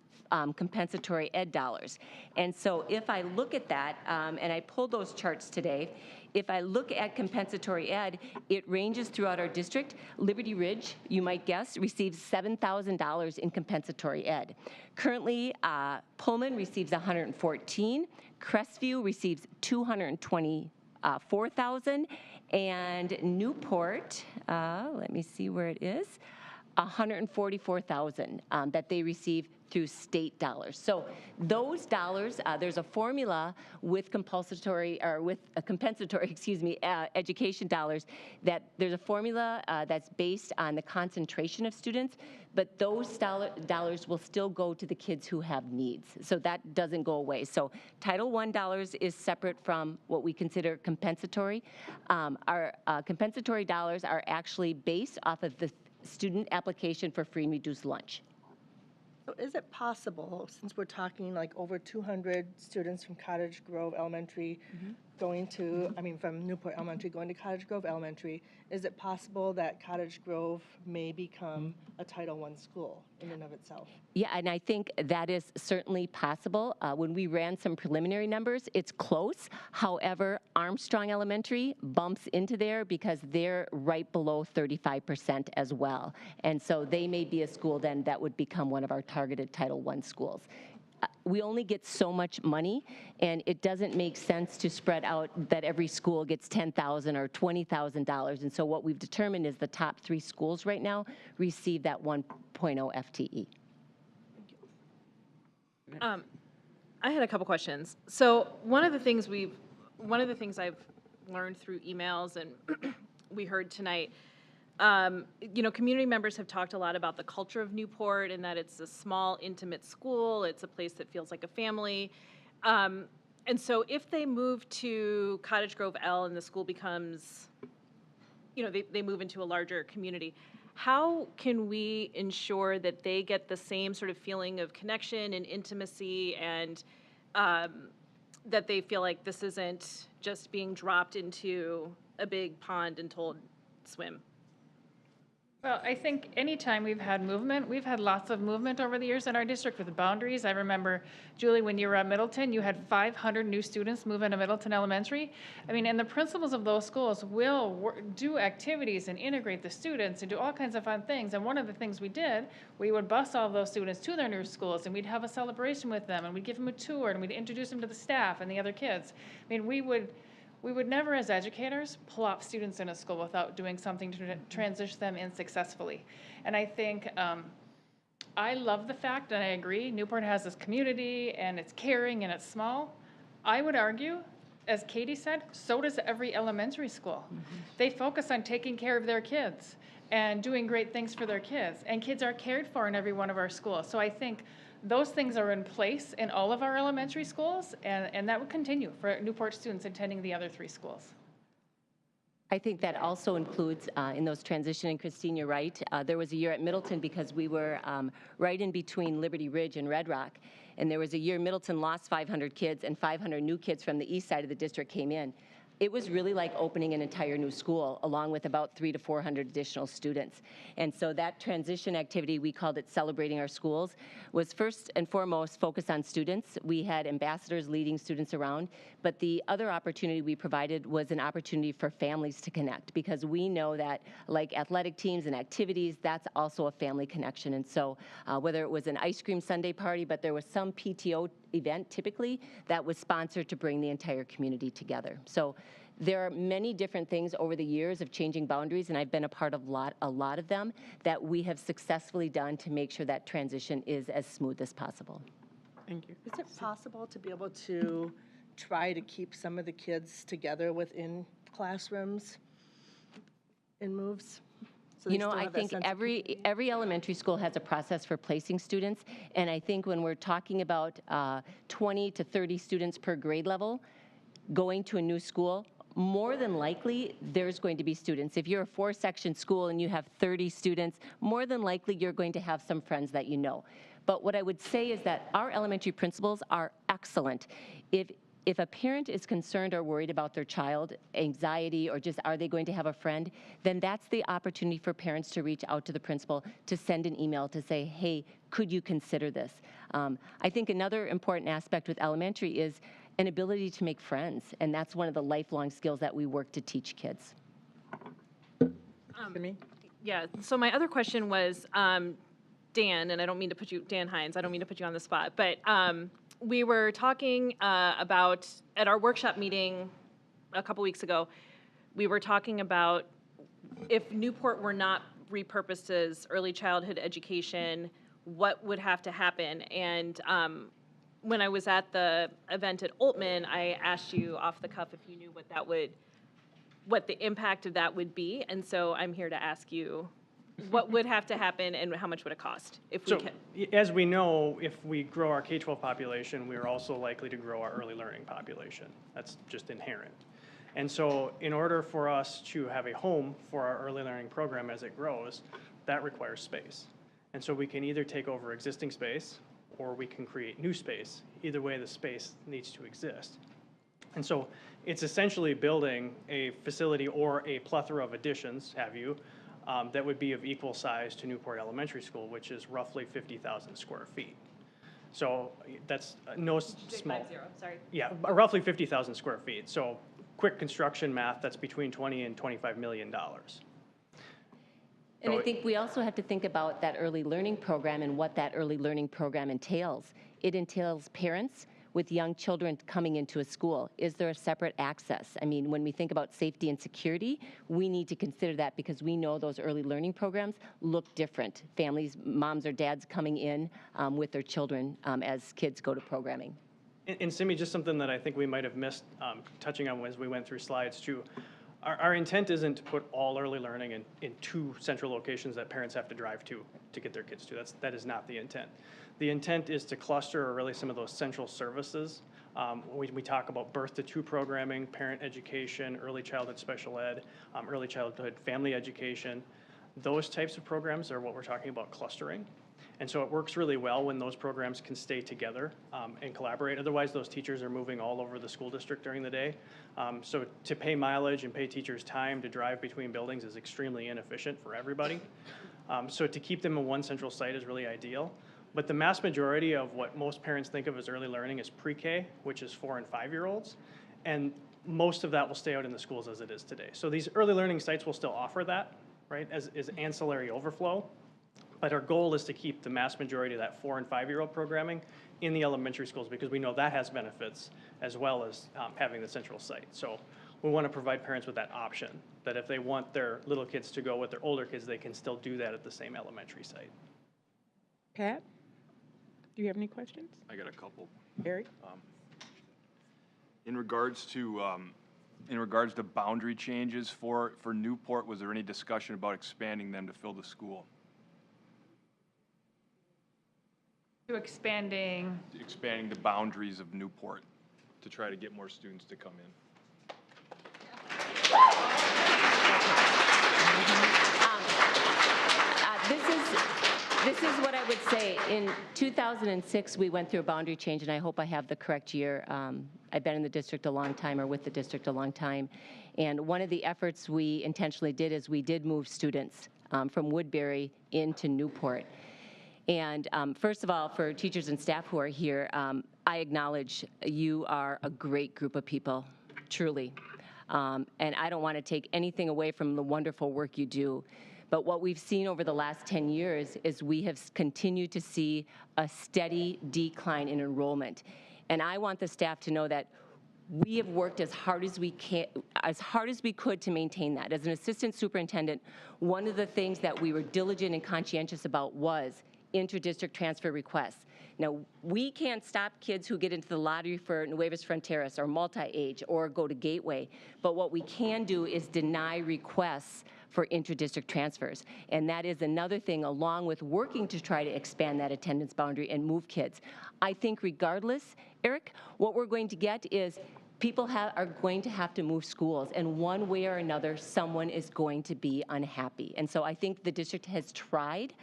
compensatory ed dollars. And so if I look at that, and I pulled those charts today, if I look at compensatory ed, it ranges throughout our district. Liberty Ridge, you might guess, receives $7,000 in compensatory ed. Currently, Pullman receives $114,000, Crestview receives $224,000, and Newport, let me see where it is, $144,000 that they receive through state dollars. So those dollars, there's a formula with compensatory education dollars, that there's a formula that's based on the concentration of students, but those dollars will still go to the kids who have needs. So that doesn't go away. So Title I dollars is separate from what we consider compensatory. Our compensatory dollars are actually based off of the student application for free and reduced lunch. So is it possible, since we're talking like over 200 students from Cottage Grove Elementary going to, from Newport Elementary going to Cottage Grove Elementary, is it possible that Cottage Grove may become a Title I school in and of itself? Yeah, and I think that is certainly possible. When we ran some preliminary numbers, it's close. However, Armstrong Elementary bumps into there because they're right below 35% as well. And so they may be a school then that would become one of our targeted Title I schools. We only get so much money, and it doesn't make sense to spread out that every school gets $10,000 or $20,000. And so what we've determined is the top 3 schools right now receive that 1.0 FTE. I had a couple questions. So one of the things I've learned through emails and we heard tonight, community members have talked a lot about the culture of Newport and that it's a small, intimate school. It's a place that feels like a family. And so if they move to Cottage Grove L and the school becomes, they move into a larger community, how can we ensure that they get the same sort of feeling of connection and intimacy, and that they feel like this isn't just being dropped into a big pond and told swim? Well, I think anytime we've had movement, we've had lots of movement over the years in our district with the boundaries. I remember, Julie, when you were at Middleton, you had 500 new students move into Middleton Elementary. I mean, and the principals of those schools will do activities and integrate the students and do all kinds of fun things. And one of the things we did, we would bus all of those students to their new schools, and we'd have a celebration with them, and we'd give them a tour, and we'd introduce them to the staff and the other kids. I mean, we would never, as educators, plop students in a school without doing something to transition them in successfully. And I think I love the fact, and I agree, Newport has this community, and it's caring, and it's small. I would argue, as Katie said, so does every elementary school. They focus on taking care of their kids and doing great things for their kids, and kids are cared for in every one of our schools. So I think those things are in place in all of our elementary schools, and that would continue for Newport students attending the other 3 schools. I think that also includes in those transition, and Christine, you're right. There was a year at Middleton because we were right in between Liberty Ridge and Red Rock, and there was a year Middleton lost 500 kids, and 500 new kids from the east side of the district came in. It was really like opening an entire new school, along with about 300 to 400 additional students. And so that transition activity, we called it Celebrating Our Schools, was first and foremost focused on students. We had ambassadors leading students around, but the other opportunity we provided was an opportunity for families to connect, because we know that, like athletic teams and activities, that's also a family connection. And so whether it was an ice cream sundae party, but there was some PTO event typically that was sponsored to bring the entire community together. So there are many different things over the years of changing boundaries, and I've been a part of a lot of them that we have successfully done to make sure that transition is as smooth as possible. Thank you. Is it possible to be able to try to keep some of the kids together within classrooms in moves? So they You know, still I have that think sense of every elementary school has a process for placing students, and I think when we're talking about 20 to 30 students per grade level going to a new school, more than likely there's going to be students. If you're a 4-section school and you have 30 students, more than likely you're going to have some friends that you know. But what I would say is that our elementary principals are excellent. If a parent is concerned or worried about their child, anxiety, or just are they going to have a friend, then that's the opportunity for parents to reach out to the principal, to send an email to say, hey, could you consider this? I think another important aspect with elementary is an ability to make friends, and that's one of the lifelong skills that we work to teach kids. Yeah, so my other question was, Dan, and I don't mean to put you, Dan Hines, I don't mean to put you on the spot, but we were talking about, at our workshop meeting a couple weeks ago, we were talking about if Newport were not repurposed as early childhood education, what would have to happen? And when I was at the event at Oltman, I asked you off the cuff if you knew what the impact of that would be. And so I'm here to ask you, what would have to happen and how much would it cost if we So, can? as we know, if we grow our K-12 population, we are also likely to grow our early learning population. That's just inherent. And so in order for us to have a home for our early learning program as it grows, that requires space. And so we can either take over existing space or we can create new space. Either way, the space needs to exist. And so it's essentially building a facility or a plethora of additions, that would be of equal size to Newport Elementary School, which is roughly 50,000 square feet. So that's no small. Sorry. Yeah, roughly 50,000 square feet. So quick construction math, that's between $20 and $25 million. And I think we also have to think about that early learning program and what that early learning program entails. It entails parents with young children coming into a school. Is there a separate access? I mean, when we think about safety and security, we need to consider that because we know those early learning programs look different. Families, moms or dads coming in with their children as kids go to programming. And Simi, just something that I think we might have missed touching on as we went through slides too. Our intent isn't to put all early learning in 2 central locations that parents have to drive to get their kids to. That is not the intent. The intent is to cluster really some of those central services. We talk about birth to 2 programming, parent education, early childhood special ed, early childhood family education. Those types of programs are what we're talking about clustering. And so it works really well when those programs can stay together and collaborate. Otherwise, those teachers are moving all over the school district during the day. So to pay mileage and pay teachers time to drive between buildings is extremely inefficient for everybody. So to keep them in one central site is really ideal. But the mass majority of what most parents think of as early learning is pre-K, which is 4 and 5-year-olds. And most of that will stay out in the schools as it is today. So these early learning sites will still offer that, right, as ancillary overflow. But our goal is to keep the mass majority of that 4 and 5-year-old programming in the elementary schools because we know that has benefits as well as having the central site. So we want to provide parents with that option, that if they want their little kids to go with their older kids, they can still do that at the same elementary site. Pat, do you have any questions? I got a couple. Eric? In regards to boundary changes for Newport, was there any discussion about expanding them to fill the school? To expanding, Expanding the boundaries of Newport to try to get more students to come in. This is what I would say. In 2006, we went through a boundary change, and I hope I have the correct year. I've been in the district a long time, or with the district a long time. And one of the efforts we intentionally did is we did move students from Woodbury into Newport. And first of all, for teachers and staff who are here, I acknowledge you are a great group of people, truly. And I don't want to take anything away from the wonderful work you do. But what we've seen over the last 10 years is we have continued to see a steady decline in enrollment. And I want the staff to know that we have worked as hard as we could to maintain that. As an assistant superintendent, one of the things that we were diligent and conscientious about was inter-district transfer requests. Now, we can't stop kids who get into the lottery for Nuevas Fronteras or multi-age or go to Gateway, but what we can do is deny requests for inter-district transfers. And that is another thing, along with working to try to expand that attendance boundary and move kids. I think regardless, Eric, what we're going to get is people are going to have to move schools, and one way or another, someone is going to be unhappy. And so I think the district has tried.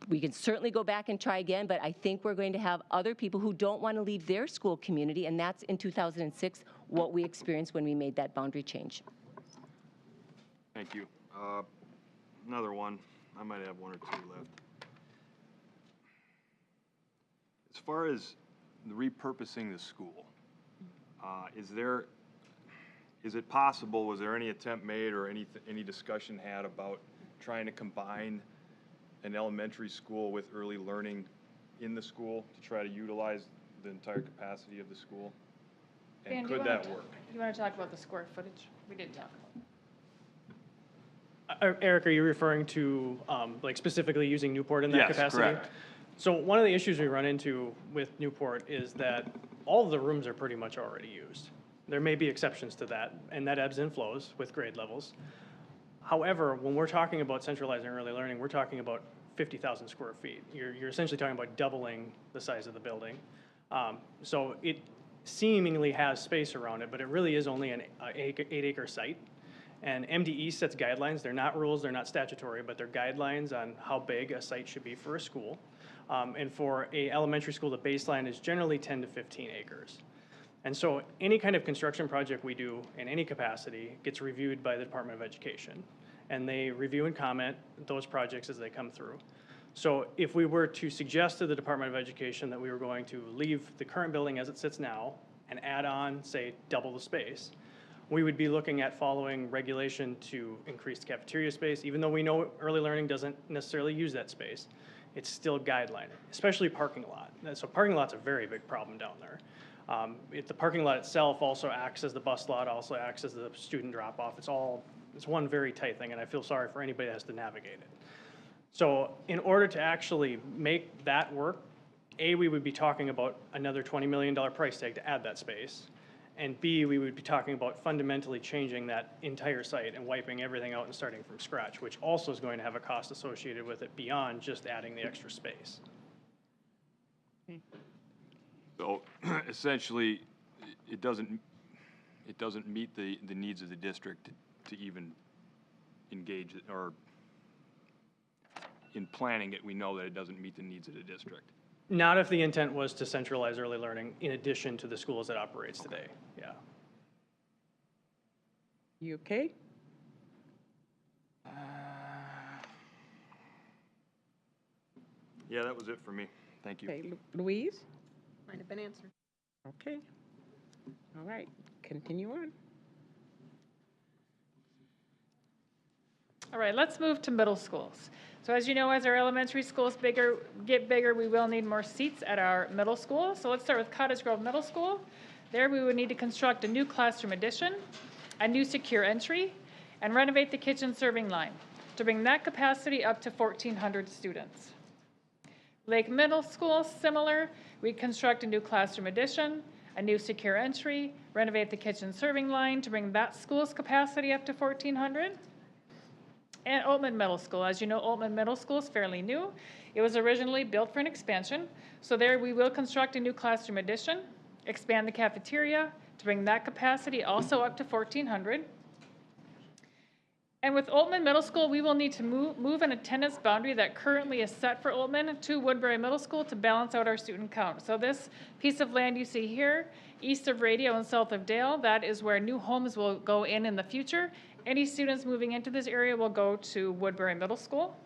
We can certainly go back and try again, but I think we're going to have other people who don't want to leave their school community, and that's in 2006 what we experienced when we made that boundary change. Thank you. Another one. I might have one or two left. As far as repurposing the school, is it possible, was there any attempt made or any discussion had about trying to combine an elementary school with early learning in the school to try to utilize the entire capacity of the school? And Dan, could that work? You want to talk about the square footage? We did talk about it. Eric, are you referring to like specifically using Newport in that capacity? Yes, correct. So one of the issues we run into with Newport is that all of the rooms are pretty much already used. There may be exceptions to that, and that ebbs and flows with grade levels. However, when we're talking about centralizing early learning, we're talking about 50,000 square feet. You're essentially talking about doubling the size of the building. So it seemingly has space around it, but it really is only an 8-acre site. And MDE sets guidelines. They're not rules, they're not statutory, but they're guidelines on how big a site should be for a school. And for a elementary school, the baseline is generally 10 to 15 acres. And so any kind of construction project we do in any capacity gets reviewed by the Department of Education. And they review and comment those projects as they come through. So if we were to suggest to the Department of Education that we were going to leave the current building as it sits now and add on, say, double the space, we would be looking at following regulation to increase the cafeteria space. Even though we know early learning doesn't necessarily use that space, it's still guideline, especially parking lot. So parking lot's a very big problem down there. The parking lot itself also acts as the bus lot, also acts as the student drop-off. It's one very tight thing, and I feel sorry for anybody that has to navigate it. So in order to actually make that work, A, we would be talking about another $20 million price tag to add that space. And B, we would be talking about fundamentally changing that entire site and wiping everything out and starting from scratch, which also is going to have a cost associated with it beyond just adding the extra space. So essentially, it doesn't meet the needs of the district to even engage, or in planning it, we know that it doesn't meet the needs of the district. Not if the intent was to centralize early learning in addition to the schools it operates today, yeah. You okay? Yeah, that was it for me. Thank you. Okay, Louise? Might have been answered. Okay. All right, continue on. All right, let's move to middle schools. So as you know, as our elementary schools get bigger, we will need more seats at our middle school. So let's start with Cottage Grove Middle School. There we would need to construct a new classroom addition, a new secure entry, and renovate the kitchen serving line to bring that capacity up to 1,400 students. Lake Middle School, similar. We'd construct a new classroom addition, a new secure entry, renovate the kitchen serving line to bring that school's capacity up to 1,400. And Altman Middle School. As you know, Altman Middle School is fairly new. It was originally built for an expansion. So there we will construct a new classroom addition, expand the cafeteria to bring that capacity also up to 1,400. And with Altman Middle School, we will need to move an attendance boundary that currently is set for Altman to Woodbury Middle School to balance out our student count. So this piece of land you see here, east of Radio and south of Dale, that is where new homes will go in the future. Any students moving into this area will go to Woodbury Middle School.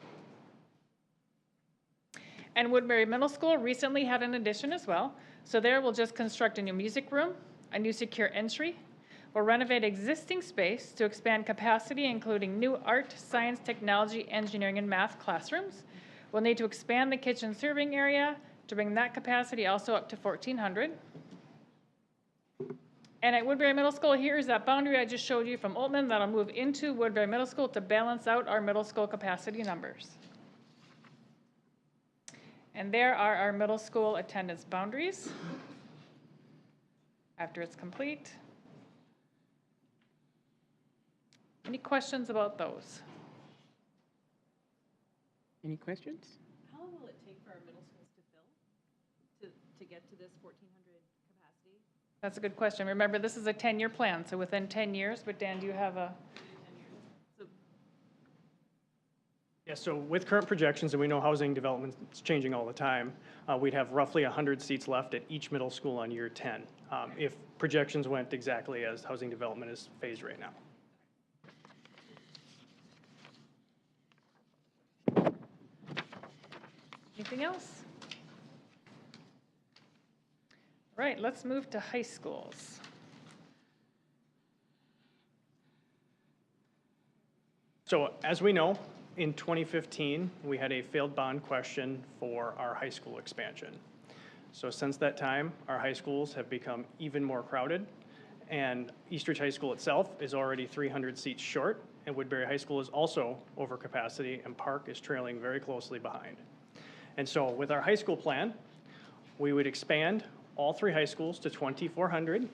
And Woodbury Middle School recently had an addition as well. So there we'll just construct a new music room, a new secure entry. We'll renovate existing space to expand capacity, including new art, science, technology, engineering, and math classrooms. We'll need to expand the kitchen serving area to bring that capacity also up to 1,400. And at Woodbury Middle School, here's that boundary I just showed you from Altman that'll move into Woodbury Middle School to balance out our middle school capacity numbers. And there are our middle school attendance boundaries after it's complete. Any questions about those? Any questions? How long will it take for our middle schools to fill, to get to this 1,400 capacity? That's a good question. Remember, this is a 10-year plan, so within 10 years, but Dan, do you have a? Yeah, so with current projections, and we know housing development is changing all the time, we'd have roughly 100 seats left at each middle school on year 10, if projections went exactly as housing development is phased right now. Anything else? All right, let's move to high schools. So as we know, in 2015, we had a failed bond question for our high school expansion. So since that time, our high schools have become even more crowded, and Eastridge High School itself is already 300 seats short, and Woodbury High School is also over capacity, and Park is trailing very closely behind. And so with our high school plan, we would expand all three high schools to 2,400.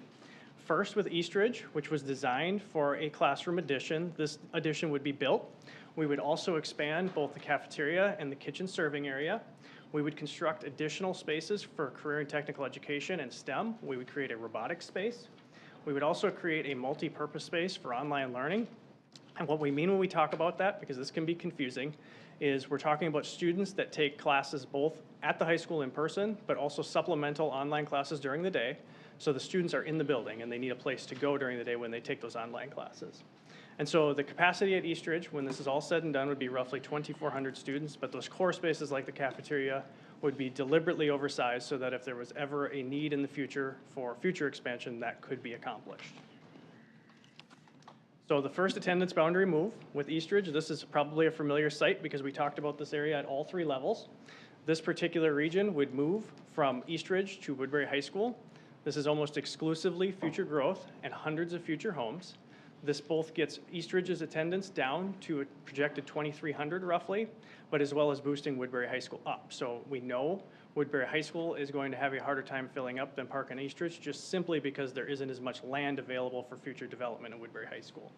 First with Eastridge, which was designed for a classroom addition. This addition would be built. We would also expand both the cafeteria and the kitchen serving area. We would construct additional spaces for career and technical education and STEM. We would create a robotics space. We would also create a multi-purpose space for online learning. And what we mean when we talk about that, because this can be confusing, is we're talking about students that take classes both at the high school in person, but also supplemental online classes during the day. So the students are in the building and they need a place to go during the day when they take those online classes. And so the capacity at Eastridge, when this is all said and done, would be roughly 2,400 students, but those core spaces like the cafeteria would be deliberately oversized so that if there was ever a need in the future for future expansion, that could be accomplished. So the first attendance boundary move with Eastridge, this is probably a familiar site because we talked about this area at all three levels. This particular region would move from Eastridge to Woodbury High School. This is almost exclusively future growth and hundreds of future homes. This both gets Eastridge's attendance down to a projected 2,300 roughly, but as well as boosting Woodbury High School up. So we know Woodbury High School is going to have a harder time filling up than Park and Eastridge, just simply because there isn't as much land available for future development in Woodbury High School.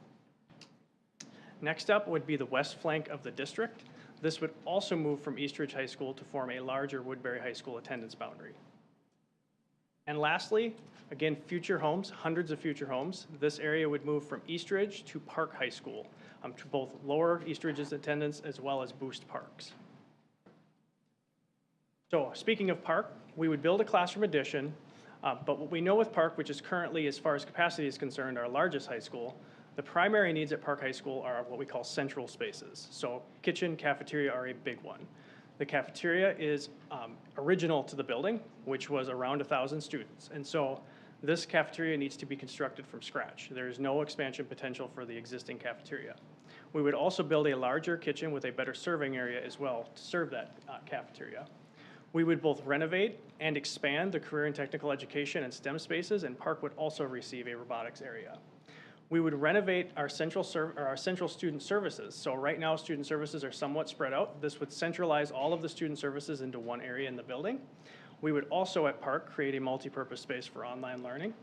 Next up would be the west flank of the district. This would also move from Eastridge High School to form a larger Woodbury High School attendance boundary. And lastly, again, future homes, hundreds of future homes. This area would move from Eastridge to Park High School to both lower Eastridge's attendance as well as boost Park's. So speaking of Park, we would build a classroom addition, but what we know with Park, which is currently, as far as capacity is concerned, our largest high school, the primary needs at Park High School are what we call central spaces. So kitchen, cafeteria are a big one. The cafeteria is original to the building, which was around 1,000 students. And so this cafeteria needs to be constructed from scratch. There is no expansion potential for the existing cafeteria. We would also build a larger kitchen with a better serving area as well to serve that cafeteria. We would both renovate and expand the career and technical education and STEM spaces, and Park would also receive a robotics area. We would renovate our central student services. So right now, student services are somewhat spread out. This would centralize all of the student services into one area in the building. We would also at Park create a multi-purpose space for online learning.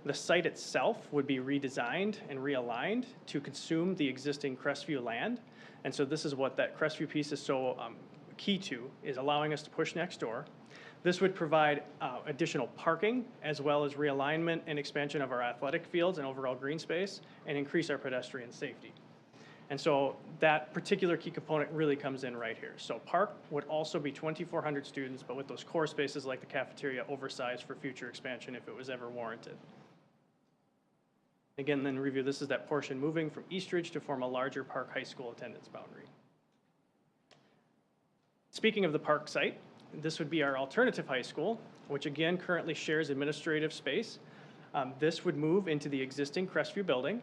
The site itself would be redesigned and realigned to consume the existing Crestview land. And so this is what that Crestview piece is so key to, is allowing us to push next door. This would provide additional parking as well as realignment and expansion of our athletic fields and overall green space and increase our pedestrian safety. And so that particular key component really comes in right here. So Park would also be 2,400 students, but with those core spaces like the cafeteria oversized for future expansion if it was ever warranted. Again, then review, this is that portion moving from Eastridge to form a larger Park High School attendance boundary. Speaking of the Park site, this would be our alternative high school, which again currently shares administrative space. This would move into the existing Crestview building.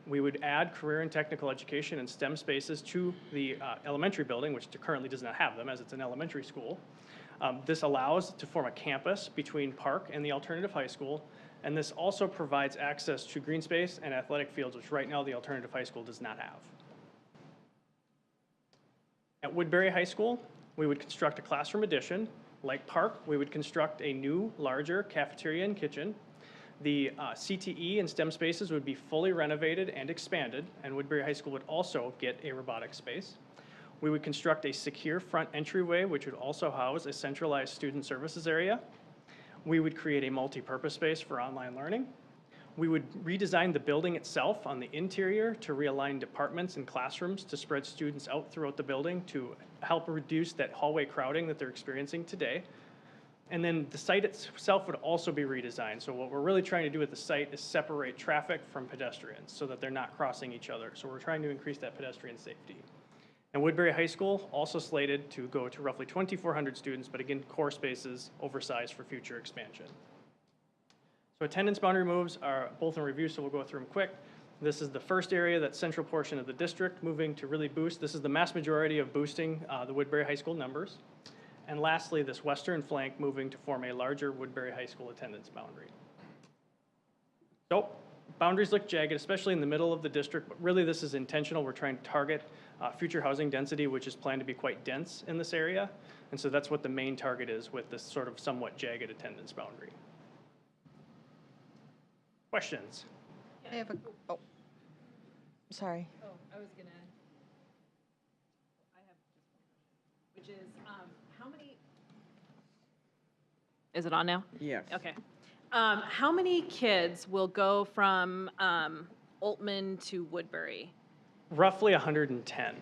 We would add career and technical education and STEM spaces to the elementary building, which currently does not have them as it's an elementary school. This allows to form a campus between Park and the alternative high school, and this also provides access to green space and athletic fields, which right now the alternative high school does not have. At Woodbury High School, we would construct a classroom addition. Like Park, we would construct a new, larger cafeteria and kitchen. The CTE and STEM spaces would be fully renovated and expanded, and Woodbury High School would also get a robotics space. We would construct a secure front entryway, which would also house a centralized student services area. We would create a multi-purpose space for online learning. We would redesign the building itself on the interior to realign departments and classrooms to spread students out throughout the building to help reduce that hallway crowding that they're experiencing today. And then the site itself would also be redesigned. So what we're really trying to do with the site is separate traffic from pedestrians so that they're not crossing each other. So we're trying to increase that pedestrian safety. And Woodbury High School also slated to go to roughly 2,400 students, but again, core spaces oversized for future expansion. So attendance boundary moves are both in review, so we'll go through them quick. This is the first area, that central portion of the district, moving to really boost. This is the mass majority of boosting the Woodbury High School numbers. And lastly, this western flank moving to form a larger Woodbury High School attendance boundary. So boundaries look jagged, especially in the middle of the district, but really this is intentional. We're trying to target future housing density, which is planned to be quite dense in this area. And so that's what the main target is with this sort of somewhat jagged attendance boundary. Questions? I have a, oh, sorry. Oh, I was gonna, I have just one question, which is, how many? Is it on now? Yes. Okay. How many kids will go from Oltman to Woodbury? Roughly 110.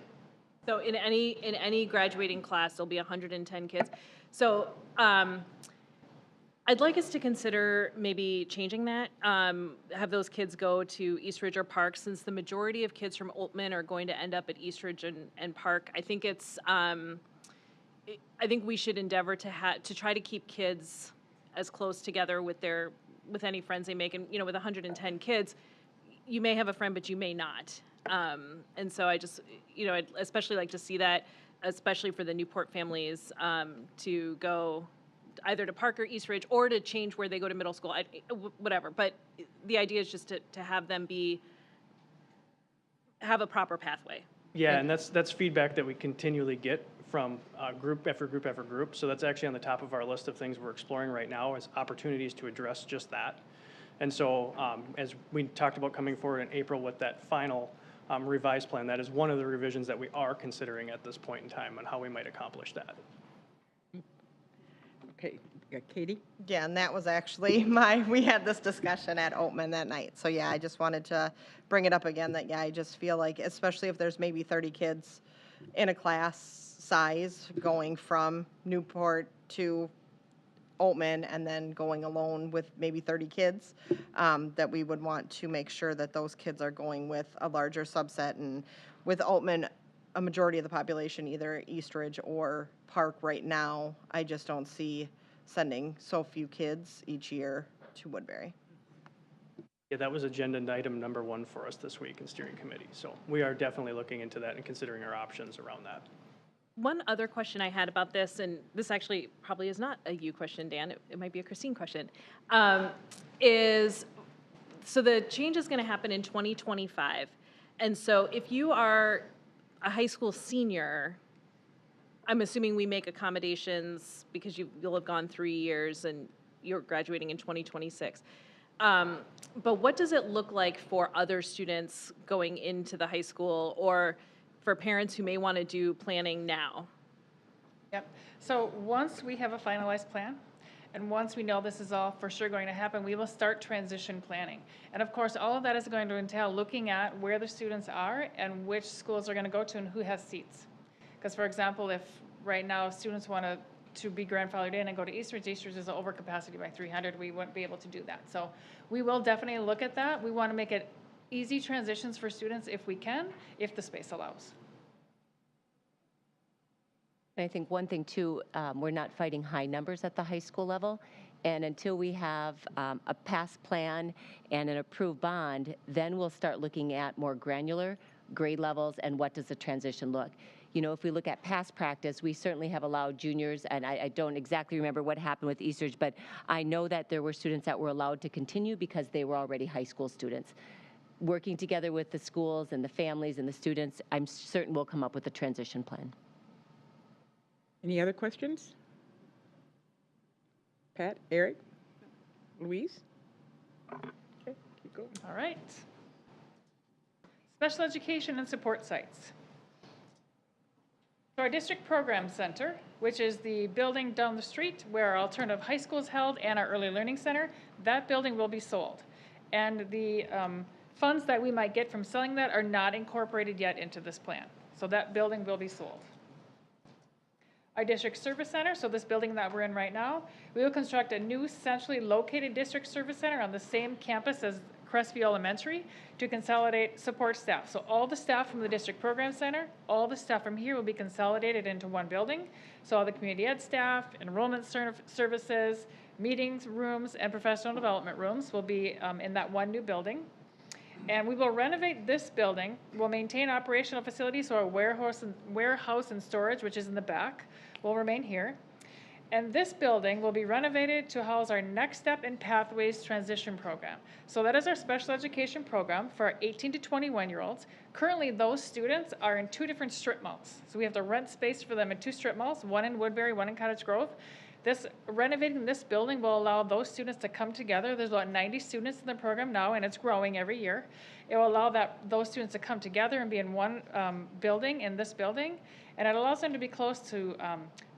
So in any graduating class, there'll be 110 kids. So I'd like us to consider maybe changing that. Have those kids go to Eastridge or Park, since the majority of kids from Oltman are going to end up at Eastridge and Park. I think it's I think we should endeavor to try to keep kids as close together with any friends they make. And with 110 kids, you may have a friend, but you may not. And so I just, I'd especially like to see that, especially for the Newport families, to go either to Park or Eastridge, or to change where they go to middle school, whatever. But the idea is just to have them have a proper pathway. Yeah, and that's feedback that we continually get from group after group after group. So that's actually on the top of our list of things we're exploring right now, is opportunities to address just that. And so as we talked about coming forward in April with that final revised plan, that is one of the revisions that we are considering at this point in time on how we might accomplish that. Okay, Katie? Yeah, and that was actually we had this discussion at Oatman that night. So yeah, I just wanted to bring it up again that, yeah, I just feel like, especially if there's maybe 30 kids in a class size going from Newport to Oatman and then going alone with maybe 30 kids, that we would want to make sure that those kids are going with a larger subset. And with Oatman, a majority of the population, either Eastridge or Park right now, I just don't see sending so few kids each year to Woodbury. Yeah, that was agenda item number 1 for us this week in steering committee. So we are definitely looking into that and considering our options around that. One other question I had about this, and this actually probably is not a you question, Dan, it might be a Christine question, is, so the change is going to happen in 2025. And so if you are a high school senior, I'm assuming we make accommodations because you'll have gone 3 years and you're graduating in 2026. But what does it look like for other students going into the high school, or for parents who may want to do planning now? Yep. So once we have a finalized plan, and once we know this is all for sure going to happen, we will start transition planning. And of course, all of that is going to entail looking at where the students are and which schools are going to go to and who has seats. Because for example, if right now students want to be grandfathered in and go to Eastridge is an overcapacity by 300, we wouldn't be able to do that. So we will definitely look at that. We want to make it easy transitions for students if we can, if the space allows. And I think one thing too, we're not fighting high numbers at the high school level. And until we have a past plan and an approved bond, then we'll start looking at more granular grade levels and what does the transition look. You know, if we look at past practice, we certainly have allowed juniors, and I don't exactly remember what happened with Eastridge, but I know that there were students that were allowed to continue because they were already high school students. Working together with the schools and the families and the students, I'm certain we'll come up with a transition plan. Any other questions? Pat, Eric, Louise? Okay, keep going. All right. Special education and support sites. So our district program center, which is the building down the street where our alternative high school is held and our early learning center, that building will be sold. And the funds that we might get from selling that are not incorporated yet into this plan. So that building will be sold. Our district service center, so this building that we're in right now, we will construct a new centrally located district service center on the same campus as Crestview Elementary to consolidate support staff. So all the staff from the district program center, all the staff from here will be consolidated into one building. So all the community ed staff, enrollment services, meetings rooms, and professional development rooms will be in that one new building. And we will renovate this building. We'll maintain operational facilities, so our warehouse and storage, which is in the back, will remain here. And this building will be renovated to house our Next Step in Pathways transition program. So that is our special education program for our 18 to 21-year-olds. Currently, those students are in 2 different strip malls. So we have to rent space for them in 2 strip malls, one in Woodbury, one in Cottage Grove. Renovating this building will allow those students to come together. There's about 90 students in the program now, and it's growing every year. It will allow those students to come together and be in one building, in this building, and it allows them to be close to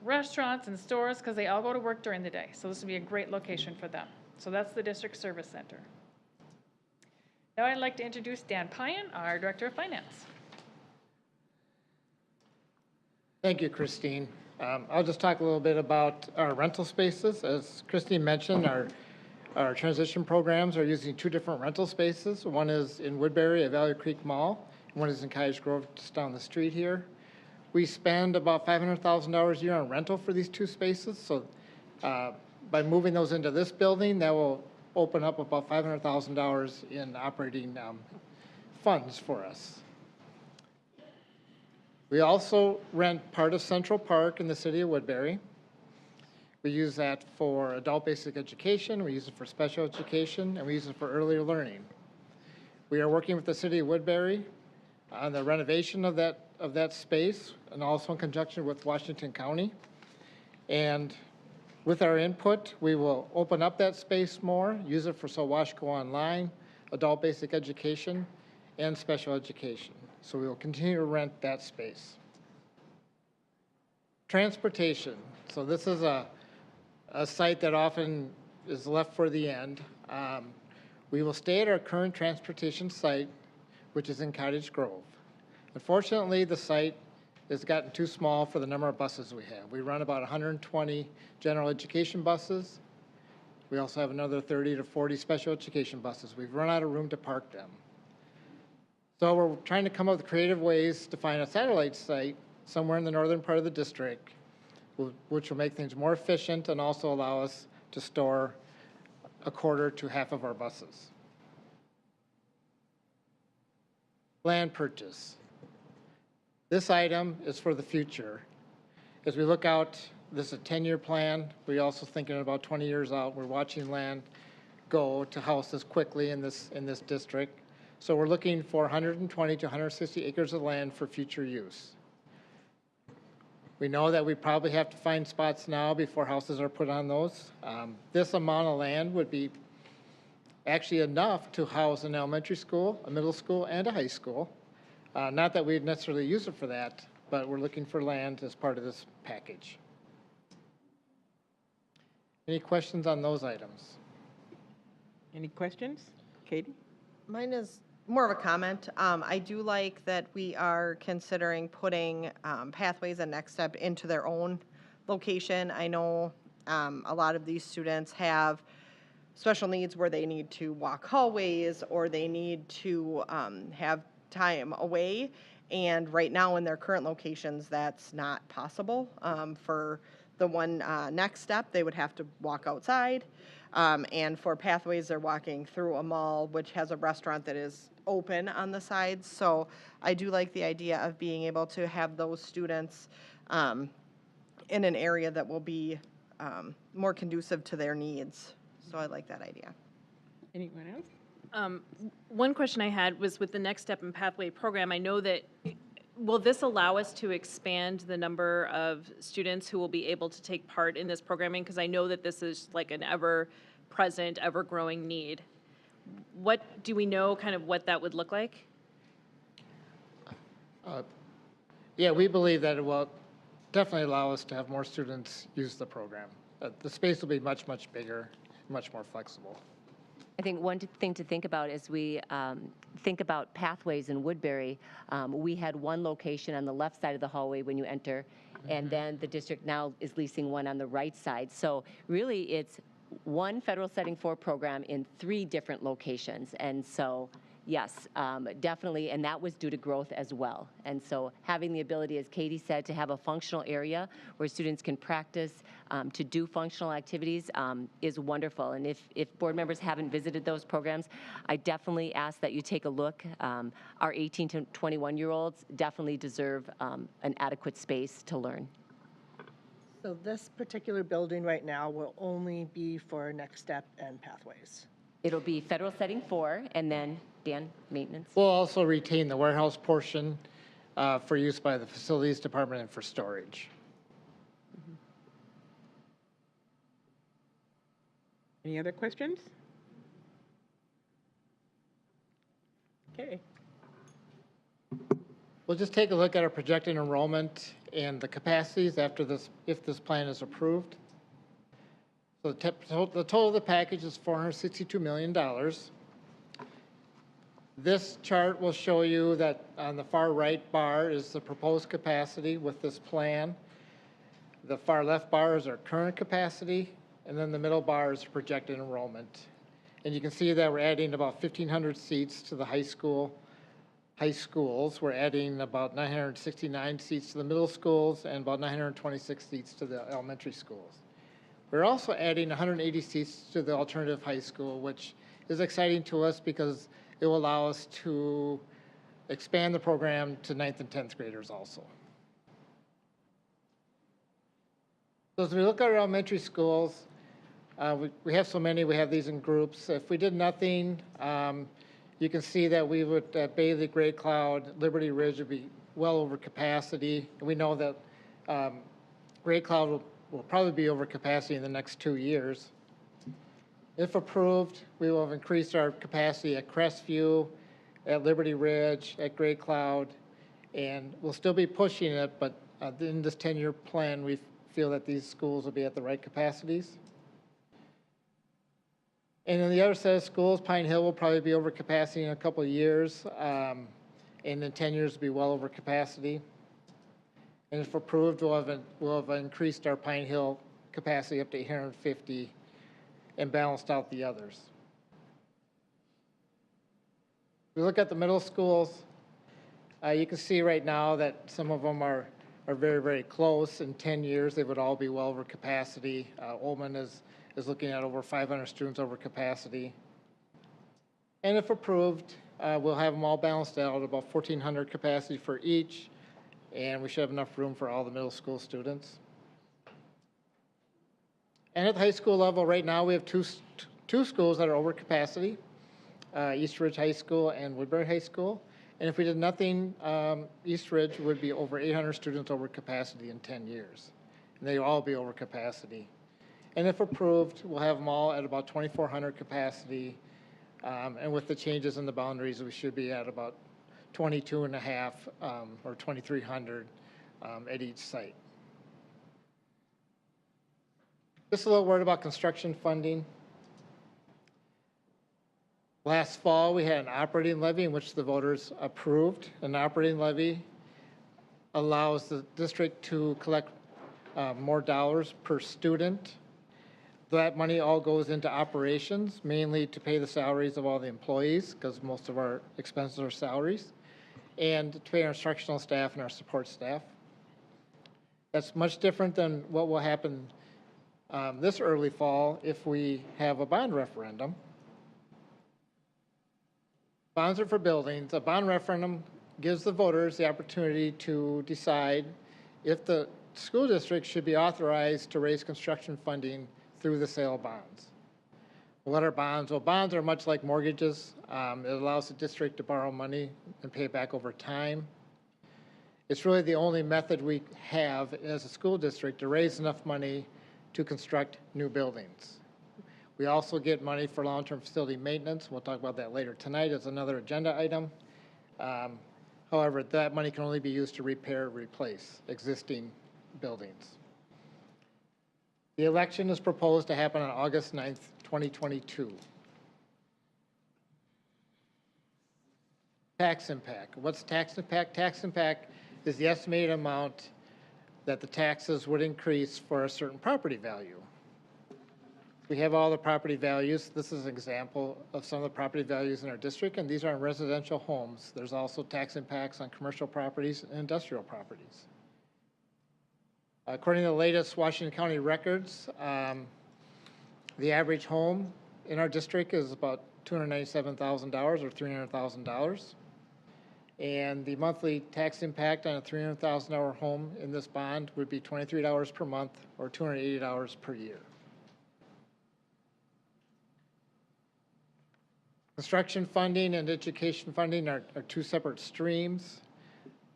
restaurants and stores because they all go to work during the day. So this will be a great location for them. So that's the District Service Center. Now I'd like to introduce Dan Pyan, our Director of Finance. Thank you, Christine. I'll just talk a little bit about our rental spaces. As Christine mentioned, our transition programs are using 2 different rental spaces. One is in Woodbury at Valley Creek Mall. One is in Cottage Grove, just down the street here. We spend about $500,000 a year on rental for these 2 spaces. So by moving those into this building, that will open up about $500,000 in operating funds for us. We also rent part of Central Park in the city of Woodbury. We use that for adult basic education, we use it for special education, and we use it for earlier learning. We are working with the city of Woodbury on the renovation of that space, and also in conjunction with Washington County. And with our input, we will open up that space more, use it for SoWashCo online, adult basic education, and special education. So we will continue to rent that space. Transportation. So this is a a site that often is left for the end. We will stay at our current transportation site, which is in Cottage Grove. Unfortunately, the site has gotten too small for the number of buses we have. We run about 120 general education buses. We also have another 30 to 40 special education buses. We've run out of room to park them. So we're trying to come up with creative ways to find a satellite site somewhere in the northern part of the district, which will make things more efficient and also allow us to store a quarter to half of our buses. Land purchase. This item is for the future. As we look out, this is a 10-year plan. We're also thinking about 20 years out. We're watching land go to houses quickly in this district. So we're looking for 120 to 160 acres of land for future use. We know that we probably have to find spots now before houses are put on those. This amount of land would be actually enough to house an elementary school, a middle school, and a high school. Not that we'd necessarily use it for that, but we're looking for land as part of this package. Any questions on those items? Any questions? Katie? Mine is more of a comment. I do like that we are considering putting Pathways and Next Step into their own location. I know a lot of these students have special needs where they need to walk hallways or they need to have time away. And right now in their current locations, that's not possible. For the one Next Step, they would have to walk outside. And for Pathways, they're walking through a mall, which has a restaurant that is open on the sides. So I do like the idea of being able to have those students in an area that will be more conducive to their needs. So I like that idea. Anyone else? One question I had was with the Next Step and Pathway program, I know that, will this allow us to expand the number of students who will be able to take part in this programming? Because I know that this is like an ever-present, ever-growing need. What, do we know kind of what that would look like? Yeah, we believe that it will definitely allow us to have more students use the program. The space will be much, much bigger, much more flexible. I think one thing to think about as we think about Pathways in Woodbury, we had one location on the left side of the hallway when you enter, and then the district now is leasing one on the right side. So really it's one federal setting 4 program in 3 different locations. And so yes, definitely, and that was due to growth as well. And so having the ability, as Katie said, to have a functional area where students can practice to do functional activities is wonderful. And if board members haven't visited those programs, I definitely ask that you take a look. Our 18 to 21-year-olds definitely deserve an adequate space to learn. So this particular building right now will only be for Next Step and Pathways. It'll be federal setting 4, and then, Dan, maintenance. We'll also retain the warehouse portion for use by the facilities department and for storage. Any other questions? Okay. We'll just take a look at our projected enrollment and the capacities after this, if this plan is approved. So the total of the package is $462 million. This chart will show you that on the far right bar is the proposed capacity with this plan. The far left bar is our current capacity, and then the middle bar is projected enrollment. And you can see that we're adding about 1,500 seats to the high schools. We're adding about 969 seats to the middle schools and about 926 seats to the elementary schools. We're also adding 180 seats to the alternative high school, which is exciting to us because it will allow us to expand the program to 9th and 10th graders also. So as we look at our elementary schools, we have so many, we have these in groups. If we did nothing, you can see that we would, at Bailey, Gray Cloud, Liberty Ridge would be well over capacity. And we know that Gray Cloud will probably be over capacity in the next 2 years. If approved, we will have increased our capacity at Crestview, at Liberty Ridge, at Gray Cloud, and we'll still be pushing it, but in this 10-year plan, we've feel that these schools will be at the right capacities. And on the other set of schools, Pine Hill will probably be over capacity in a couple of years, and in 10 years will be well over capacity. And if approved, we'll have increased our Pine Hill capacity up to 850 and balanced out the others. If we look at the middle schools, you can see right now that some of them are very, very close. In 10 years, they would all be well over capacity. Ullman is looking at over 500 students over capacity. And if approved, we'll have them all balanced out, about 1,400 capacity for each, and we should have enough room for all the middle school students. And at the high school level right now, we have two schools that are over capacity, East Ridge High School and Woodbury High School. And if we did nothing, East Ridge would be over 800 students over capacity in 10 years. And they will all be over capacity. And if approved, we'll have them all at about 2,400 capacity. And with the changes in the boundaries, we should be at about 22.5 or 2,300 at each site. Just a little word about construction funding. Last fall, we had an operating levy in which the voters approved. An operating levy allows the district to collect more dollars per student. That money all goes into operations, mainly to pay the salaries of all the employees, because most of our expenses are salaries, and to pay our instructional staff and our support staff. That's much different than what will happen this early fall if we have a bond referendum. Bonds are for buildings. A bond referendum gives the voters the opportunity to decide if the school district should be authorized to raise construction funding through the sale of bonds. What are bonds? Well, bonds are much like mortgages. It allows the district to borrow money and pay it back over time. It's really the only method we have as a school district to raise enough money to construct new buildings. We also get money for long-term facility maintenance. We'll talk about that later tonight as another agenda item. However, that money can only be used to repair or replace existing buildings. The election is proposed to happen on August 9th, 2022. Tax impact. What's tax impact? Tax impact is the estimated amount that the taxes would increase for a certain property value. We have all the property values. This is an example of some of the property values in our district, and these are in residential homes. There's also tax impacts on commercial properties and industrial properties. According to the latest Washington County records, the average home in our district is about $297,000 or $300,000. And the monthly tax impact on a $300,000 home in this bond would be $23 per month or $280 per year. Construction funding and education funding are two separate streams.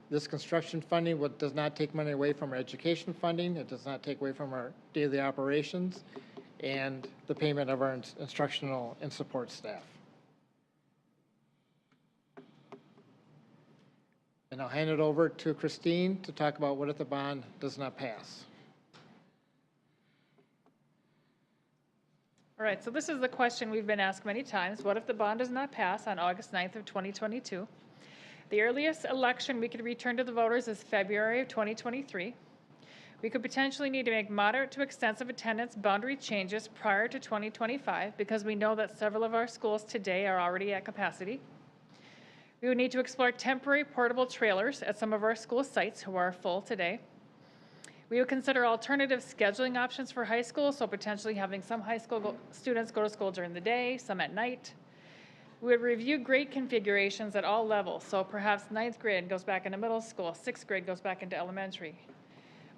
This construction funding does not take money away from our education funding. It does not take away from our daily operations and the payment of our instructional and support staff. And I'll hand it over to Christine to talk about what if the bond does not pass. All right, so this is the question we've been asked many times. What if the bond does not pass on August 9th of 2022? The earliest election we could return to the voters is February of 2023. We could potentially need to make moderate to extensive attendance boundary changes prior to 2025 because we know that several of our schools today are already at capacity. We would need to explore temporary portable trailers at some of our school sites who are full today. We would consider alternative scheduling options for high school, so potentially having some high school students go to school during the day, some at night. We would review grade configurations at all levels, so perhaps 9th grade goes back into middle school, 6th grade goes back into elementary.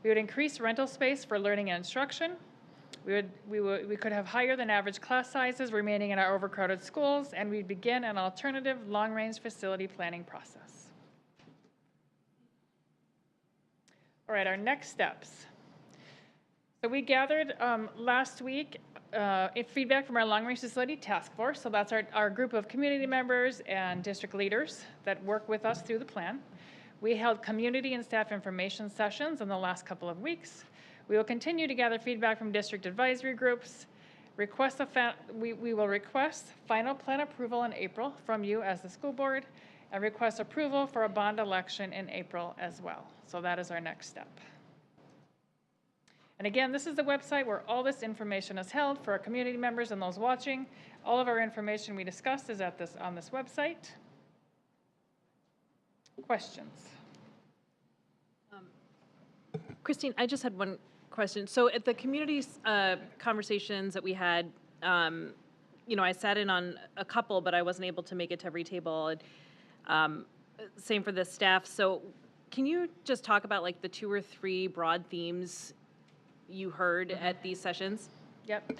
We would increase rental space for learning and instruction. We could have higher than average class sizes remaining in our overcrowded schools, and we'd begin an alternative long-range facility planning process. All right, our next steps. So we gathered last week feedback from our long-range facility task force. So that's our group of community members and district leaders that work with us through the plan. We held community and staff information sessions in the last couple of weeks. We will continue to gather feedback from district advisory groups. We will request final plan approval in April from you as the school board, and request approval for a bond election in April as well. So that is our next step. And again, this is the website where all this information is held for our community members and those watching. All of our information we discussed is on this website. Questions? Christine, I just had one question. So at the community conversations that we had, I sat in on a couple, but I wasn't able to make it to every table. Same for the staff. So can you just talk about like the 2 or 3 broad themes you heard at these sessions? Yep.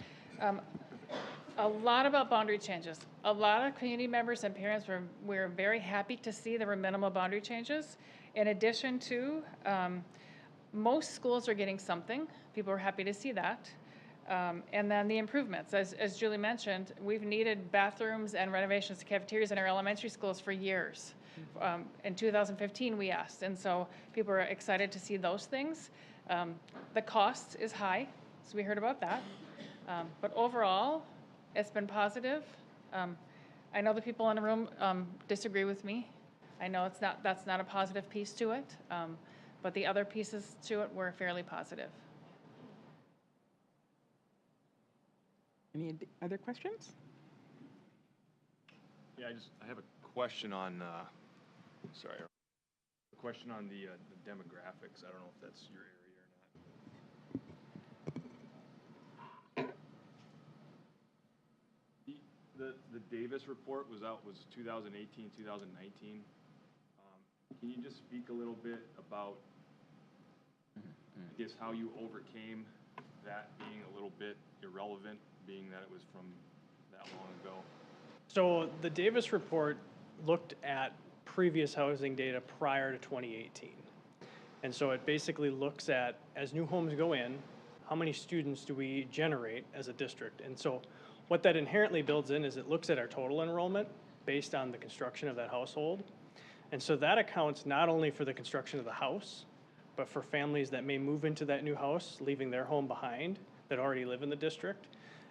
A lot about boundary changes. A lot of community members and parents were very happy to see there were minimal boundary changes. In addition to, most schools are getting something. People are happy to see that. And then the improvements. As Julie mentioned, we've needed bathrooms and renovations to cafeterias in our elementary schools for years. In 2015, we asked. And so people are excited to see those things. The cost is high, so we heard about that. But overall, it's been positive. I know the people in the room disagree with me. I know that's not a positive piece to it, but the other pieces to it were fairly positive. Any other questions? Yeah, I have a question on, a question on the demographics. I don't know if that's your area or not. The Davis report was 2018, 2019. Can you just speak a little bit about, I guess, how you overcame that being a little bit irrelevant, being that it was from that long ago? So the Davis report looked at previous housing data prior to 2018. And so it basically looks at, as new homes go in, how many students do we generate as a district? And so what that inherently builds in is it looks at our total enrollment based on the construction of that household. And so that accounts not only for the construction of the house, but for families that may move into that new house, leaving their home behind, that already live in the district.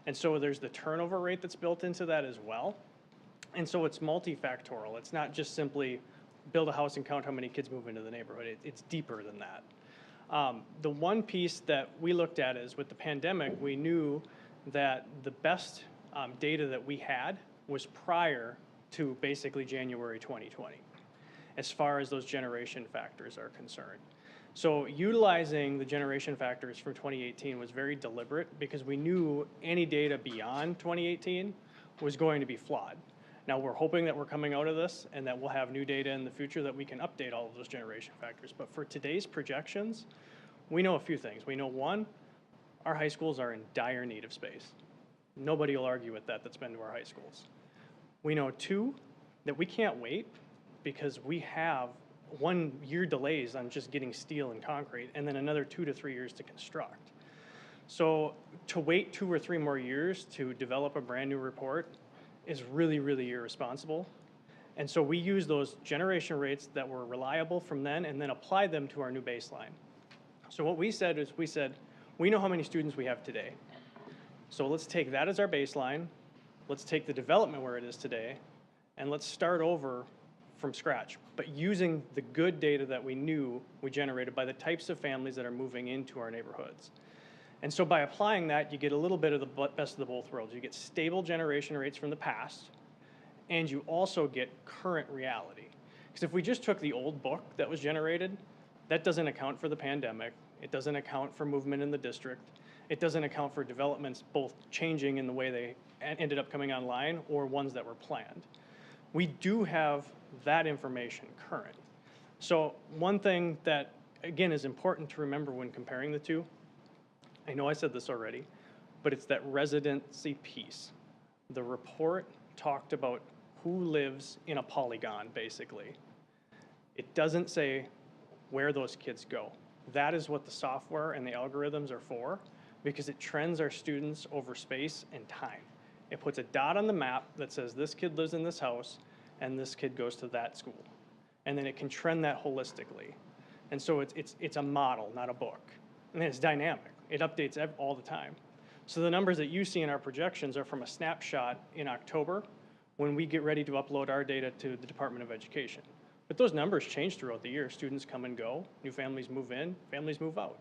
And so there's the turnover rate that's built into that as well. And so it's multifactorial. It's not just simply build a house and count how many kids move into the neighborhood. It's deeper than that. The one piece that we looked at is with the pandemic, we knew that the best data that we had was prior to basically January 2020, as far as those generation factors are concerned. So utilizing the generation factors from 2018 was very deliberate because we knew any data beyond 2018 was going to be flawed. Now we're hoping that we're coming out of this and that we'll have new data in the future that we can update all of those generation factors. But for today's projections, we know a few things. We know, one, our high schools are in dire need of space. Nobody will argue with that that's been to our high schools. We know, two, that we can't wait because we have 1 year delays on just getting steel and concrete and then another 2 to 3 years to construct. So to wait 2 or 3 more years to develop a brand new report is really, really irresponsible. And so we use those generation rates that were reliable from then and then apply them to our new baseline. So what we said is we know how many students we have today. So let's take that as our baseline. Let's take the development where it is today and let's start over from scratch, but using the good data that we knew we generated by the types of families that are moving into our neighborhoods. And so by applying that, you get a little bit of the best of the both worlds. You get stable generation rates from the past, and you also get current reality. Because if we just took the old book that was generated, that doesn't account for the pandemic. It doesn't account for movement in the district. It doesn't account for developments both changing in the way they ended up coming online or ones that were planned. We do have that information current. So one thing that, again, is important to remember when comparing the two, I know I said this already, but it's that residency piece. The report talked about who lives in a polygon, basically. It doesn't say where those kids go. That is what the software and the algorithms are for, because it trends our students over space and time. It puts a dot on the map that says this kid lives in this house and this kid goes to that school. And then it can trend that holistically. And so it's a model, not a book. and it's dynamic. It updates all the time. So the numbers that you see in our projections are from a snapshot in October when we get ready to upload our data to the Department of Education. But those numbers change throughout the year. Students come and go, new families move in, families move out.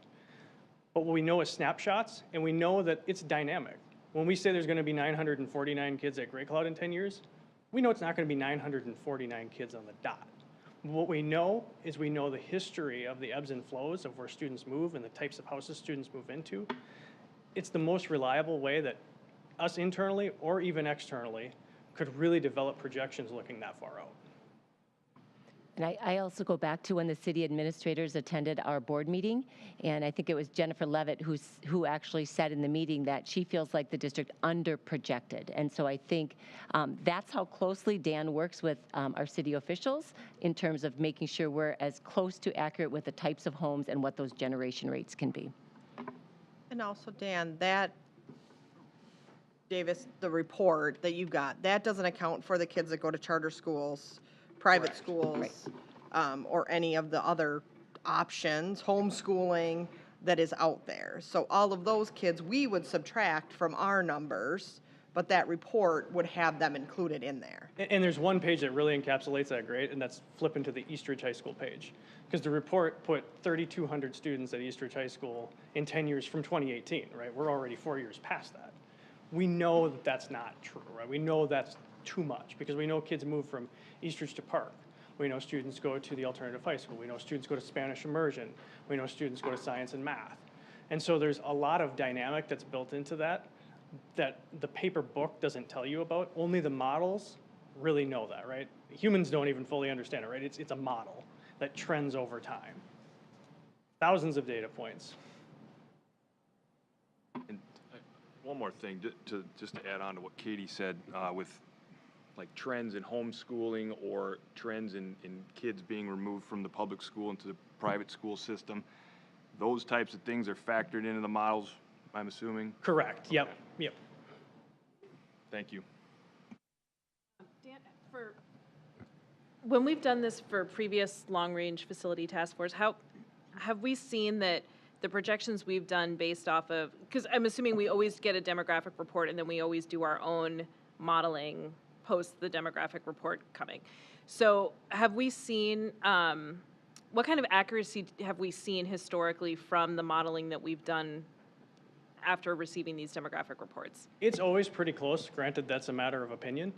But what we know is snapshots, and we know that it's dynamic. When we say there's going to be 949 kids at Grey Cloud in 10 years, we know it's not going to be 949 kids on the dot. What we know is we know the history of the ebbs and flows of where students move and the types of houses students move into. It's the most reliable way that us internally or even externally could really develop projections looking that far out. And I also go back to when the city administrators attended our board meeting, and I think it was Jennifer Levitt who actually said in the meeting that she feels like the district under-projected. And so I think that's how closely Dan works with our city officials in terms of making sure we're as close to accurate with the types of homes and what those generation rates can be. And also, Dan, that, Davis, the report that you got, that doesn't account for the kids that go to charter schools, private Correct. schools, or any of the other options, homeschooling that is out there. So all of those kids, we would subtract from our numbers, but that report would have them included in there. And there's one page that really encapsulates that great, and that's flipping to the Eastridge High School page. Because the report put 3,200 students at Eastridge High School in 10 years from 2018, right? We're already 4 years past that. We know that that's not true, right? We know that's too much because we know kids move from Eastridge to Park. We know students go to the alternative high school. We know students go to Spanish immersion. We know students go to science and math. And so there's a lot of dynamic that's built into that the paper book doesn't tell you about. Only the models really know that, right? Humans don't even fully understand it, right? It's a model that trends over time. Thousands of data points. And one more thing, just to add on to what Katie said, with like trends in homeschooling or trends in kids being removed from the public school into the private school system, those types of things are factored into the models, I'm assuming? Correct, yep, Okay. yep. Thank you. Dan, when we've done this for previous long-range facility task force, how have we seen that the projections we've done based off of, because I'm assuming we always get a demographic report and then we always do our own modeling post the demographic report coming. So have we seen, what kind of accuracy have we seen historically from the modeling that we've done after receiving these demographic reports? It's always pretty close. Granted, that's a matter of opinion.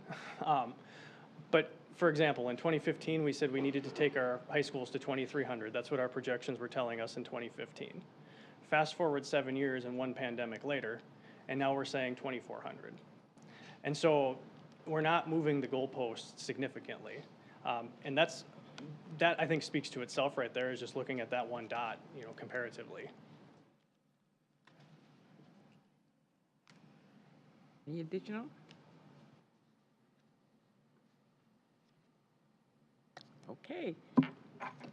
But for example, in 2015, we said we needed to take our high schools to 2,300. That's what our projections were telling us in 2015. Fast forward 7 years and one pandemic later, and now we're saying 2,400. And so we're not moving the goalposts significantly. And that I think speaks to itself right there, is just looking at that one dot, comparatively. Any additional? Okay.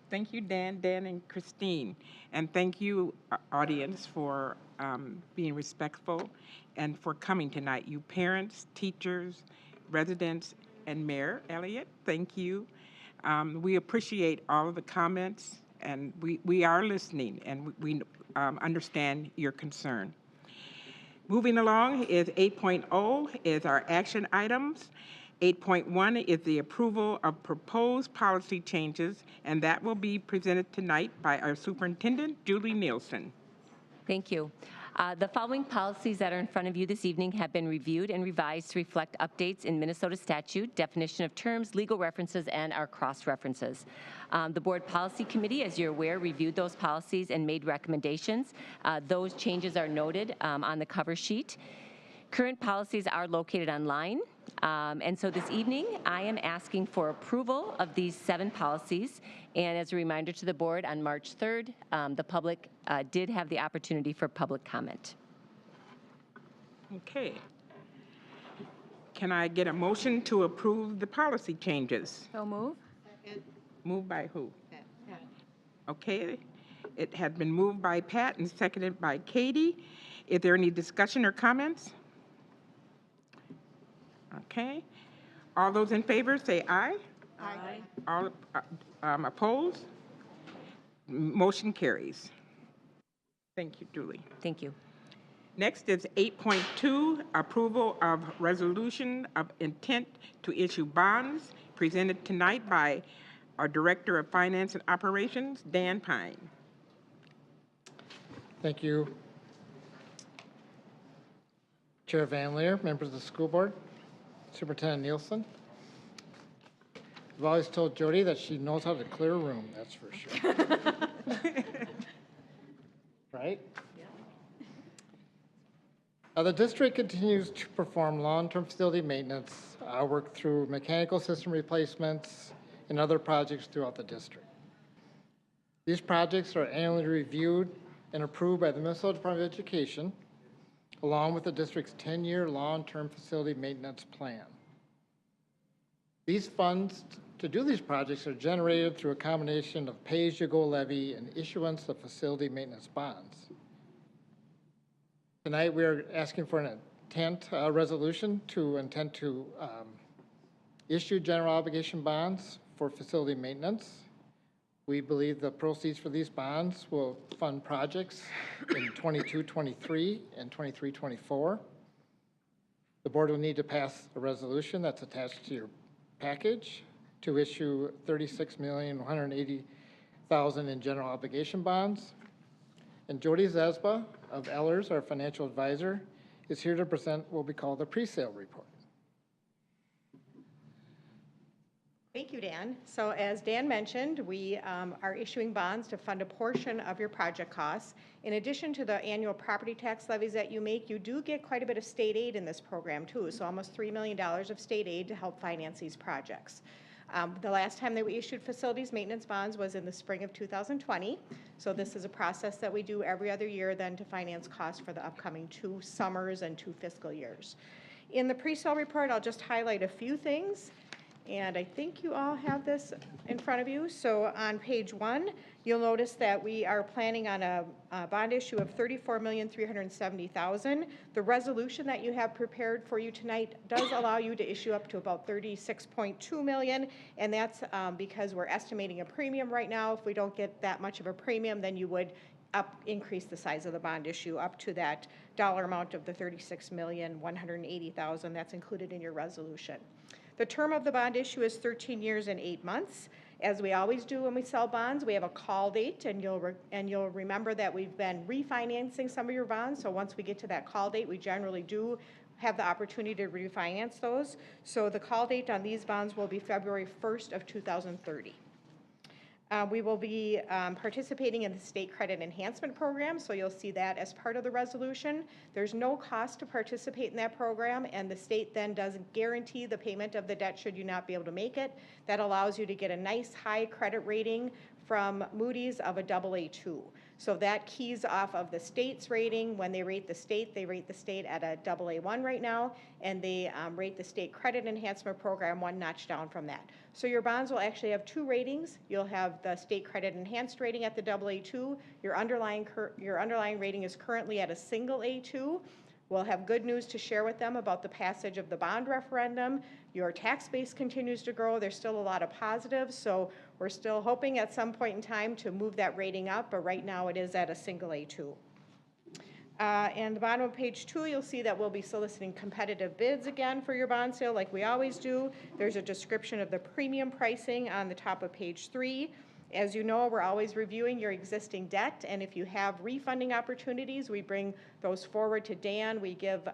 Thank you, Dan, and Christine. And thank you, audience, for being respectful and for coming tonight. You parents, teachers, residents, and Mayor Elliott, thank you. We appreciate all of the comments, and we are listening, and we understand your concern. Moving along is 8.0 is our action items. 8.1 is the approval of proposed policy changes, and that will be presented tonight by our Superintendent, Julie Nielsen. Thank you. The following policies that are in front of you this evening have been reviewed and revised to reflect updates in Minnesota statute, definition of terms, legal references, and our cross-references. The Board Policy Committee, as you're aware, reviewed those policies and made recommendations. Those changes are noted on the cover sheet. Current policies are located online. And so this evening, I am asking for approval of these 7 policies. And as a reminder to the board, on March 3rd, the public did have the opportunity for public comment. Okay. Can I get a motion to approve the policy changes? So move. Moved by who? Pat. Okay. It had been moved by Pat and seconded by Katie. Is there any discussion or comments? Okay. All those in favor say aye. Aye. All opposed? Motion carries. Thank you, Julie. Thank you. Next is 8.2, approval of resolution of intent to issue bonds, presented tonight by our Director of Finance and Operations, Dan Pine. Thank you. Chair Van Leer, members of the school board, Superintendent Nielsen. I've always told Jody that she knows how to clear a room, that's for sure. Right? The district continues to perform long-term facility maintenance, work through mechanical system replacements, and other projects throughout the district. These projects are annually reviewed and approved by the Minnesota Department of Education, along with the district's 10-year long-term facility maintenance plan. These funds to do these projects are generated through a combination of pay-as-you-go levy and issuance of facility maintenance bonds. Tonight, we are asking for an intent resolution to intend to issue general obligation bonds for facility maintenance. We believe the proceeds for these bonds will fund projects in 22-23 and 23-24. The board will need to pass a resolution that's attached to your package to issue $36,180,000 in general obligation bonds. And Jody Zasba of Ellers, our financial advisor, is here to present what we call the pre-sale report. Thank you, Dan. So as Dan mentioned, we are issuing bonds to fund a portion of your project costs. In addition to the annual property tax levies that you make, you do get quite a bit of state aid in this program too, so almost $3 million of state aid to help finance these projects. The last time that we issued facilities maintenance bonds was in the spring of 2020. So this is a process that we do every other year then to finance costs for the upcoming 2 summers and 2 fiscal years. In the pre-sale report, I'll just highlight a few things. And I think you all have this in front of you. So on page 1, you'll notice that we are planning on a bond issue of $34,370,000. The resolution that you have prepared for you tonight does allow you to issue up to about $36.2 million, and that's because we're estimating a premium right now. If we don't get that much of a premium, then you would increase the size of the bond issue up to that dollar amount of the $36,180,000 that's included in your resolution. The term of the bond issue is 13 years and 8 months. As we always do when we sell bonds, we have a call date, and you'll remember that we've been refinancing some of your bonds. So once we get to that call date, we generally do have the opportunity to refinance those. So the call date on these bonds will be February 1st of 2030. We will be participating in the state credit enhancement program, so you'll see that as part of the resolution. There's no cost to participate in that program, and the state then doesn't guarantee the payment of the debt should you not be able to make it. That allows you to get a nice high credit rating from Moody's of a AA2. So that keys off of the state's rating. When they rate the state at a AA1 right now, and they rate the state credit enhancement program 1 notch down from that. So your bonds will actually have 2 ratings. You'll have the state credit enhanced rating at the AA2. Your underlying rating is currently at a single A2. We'll have good news to share with them about the passage of the bond referendum. Your tax base continues to grow. There's still a lot of positives, so we're still hoping at some point in time to move that rating up, but right now it is at a single A2. And the bottom of page 2, you'll see that we'll be soliciting competitive bids again for your bond sale like we always do. There's a description of the premium pricing on the top of page 3. As you know, we're always reviewing your existing debt, and if you have refunding opportunities, we bring those forward to Dan. We give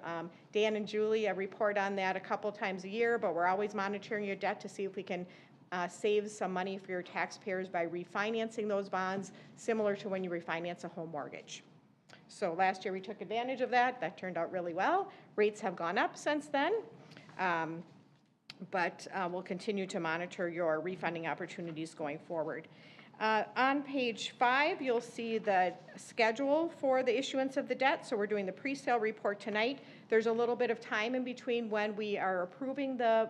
Dan and Julie a report on that a couple times a year, but we're always monitoring your debt to see if we can save some money for your taxpayers by refinancing those bonds, similar to when you refinance a home mortgage. So last year we took advantage of that. That turned out really well. Rates have gone up since then. But we'll continue to monitor your refunding opportunities going forward. On page 5, you'll see the schedule for the issuance of the debt. So we're doing the pre-sale report tonight. There's a little bit of time in between when we are approving the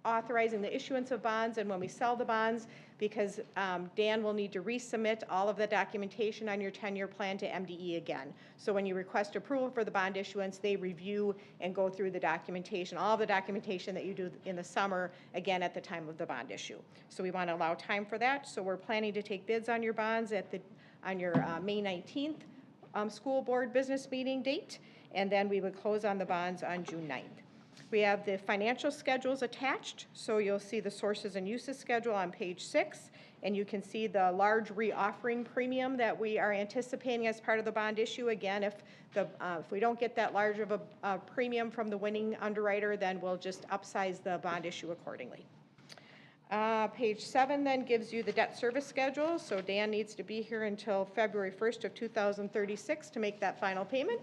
authorizing the issuance of bonds and when we sell the bonds, because Dan will need to resubmit all of the documentation on your 10-year plan to MDE again. So when you request approval for the bond issuance, they review and go through the documentation, all of the documentation that you do in the summer, again at the time of the bond issue. So we want to allow time for that. So we're planning to take bids on your bonds on your May 19th school board business meeting date, and then we would close on the bonds on June 9th. We have the financial schedules attached, so you'll see the sources and uses schedule on page 6, and you can see the large reoffering premium that we are anticipating as part of the bond issue. Again, if we don't get that large of a premium from the winning underwriter, then we'll just upsize the bond issue accordingly. Page 7 then gives you the debt service schedule, so Dan needs to be here until February 1st of 2036 to make that final payment.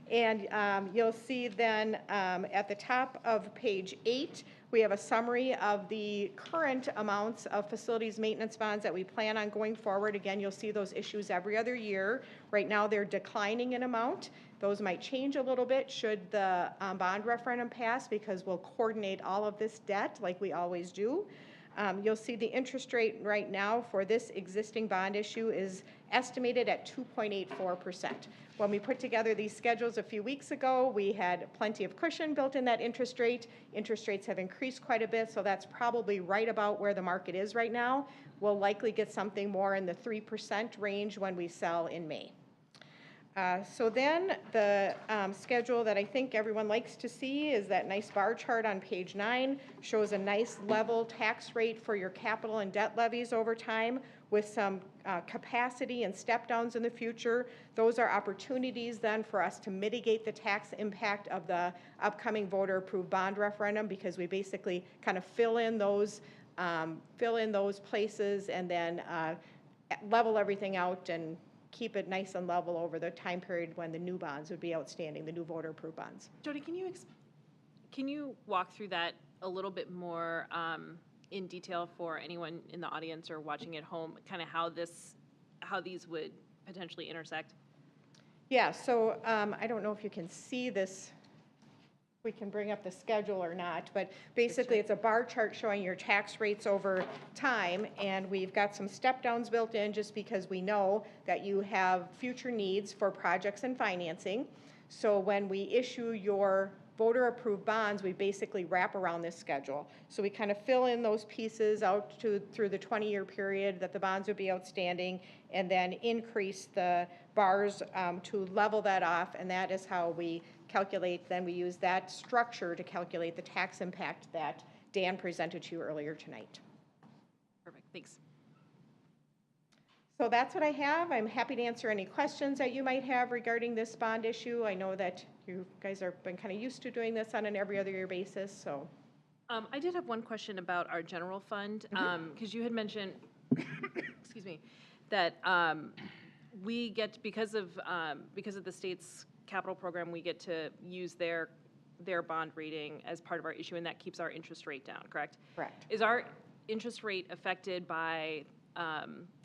And you'll see then at the top of page 8, we have a summary of the current amounts of facilities maintenance bonds that we plan on going forward. Again, you'll see those issues every other year. Right now, they're declining in amount. Those might change a little bit should the bond referendum pass, because we'll coordinate all of this debt like we always do. You'll see the interest rate right now for this existing bond issue is estimated at 2.84%. When we put together these schedules a few weeks ago, we had plenty of cushion built in that interest rate. Interest rates have increased quite a bit, so that's probably right about where the market is right now. We'll likely get something more in the 3% range when we sell in May. So then the schedule that I think everyone likes to see is that nice bar chart on page 9, shows a nice level tax rate for your capital and debt levies over time with some capacity and step downs in the future. Those are opportunities then for us to mitigate the tax impact of the upcoming voter approved bond referendum, because we basically kind of fill in those places and then level everything out and keep it nice and level over the time period when the new bonds would be outstanding, the new voter approved bonds. Jody, can you walk through that a little bit more in detail for anyone in the audience or watching at home, kind of how these would potentially intersect? Yeah, so I don't know if you can see this. We can bring up the schedule or not, but basically it's a bar chart showing your tax rates over time, and we've got some step downs built in just because we know that you have future needs for projects and financing. So when we issue your voter approved bonds, we basically wrap around this schedule. So we kind of fill in those pieces out through the 20-year period that the bonds would be outstanding, and then increase the bars to level that off, and that is how we calculate. Then we use that structure to calculate the tax impact that Dan presented to you earlier tonight. Perfect, thanks. So that's what I have. I'm happy to answer any questions that you might have regarding this bond issue. I know that you guys have been kind of used to doing this on an every other year basis, so. I did have one question about our general fund, because you had mentioned, excuse me, that we get, because of the state's capital program, we get to use their bond rating as part of our issue, and that keeps our interest rate down, correct? Correct. Is our interest rate affected by,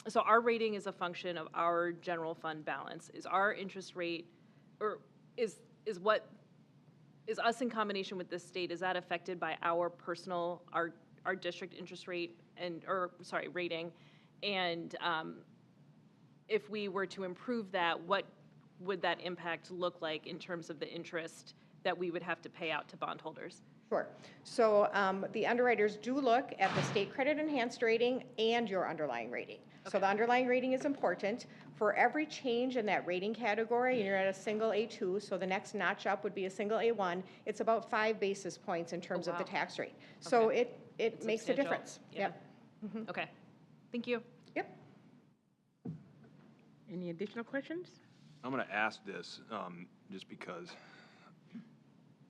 so our rating is a function of our general fund balance. Is our interest rate, or is us in combination with this state, is that affected by our personal, our district interest rate rating? And if we were to improve that, what would that impact look like in terms of the interest that we would have to pay out to bondholders? Sure. So the underwriters do look at the state credit enhanced rating and your underlying rating. Okay. So the underlying rating is important. For every change in that rating category, and you're at a single A2, so the next notch up would be a single A1, it's about 5 basis points in terms of the tax rate. So Okay. it makes a difference. Yeah. Yep. Mm-hmm. Okay, thank you. Yep. Any additional questions? I'm going to ask this just because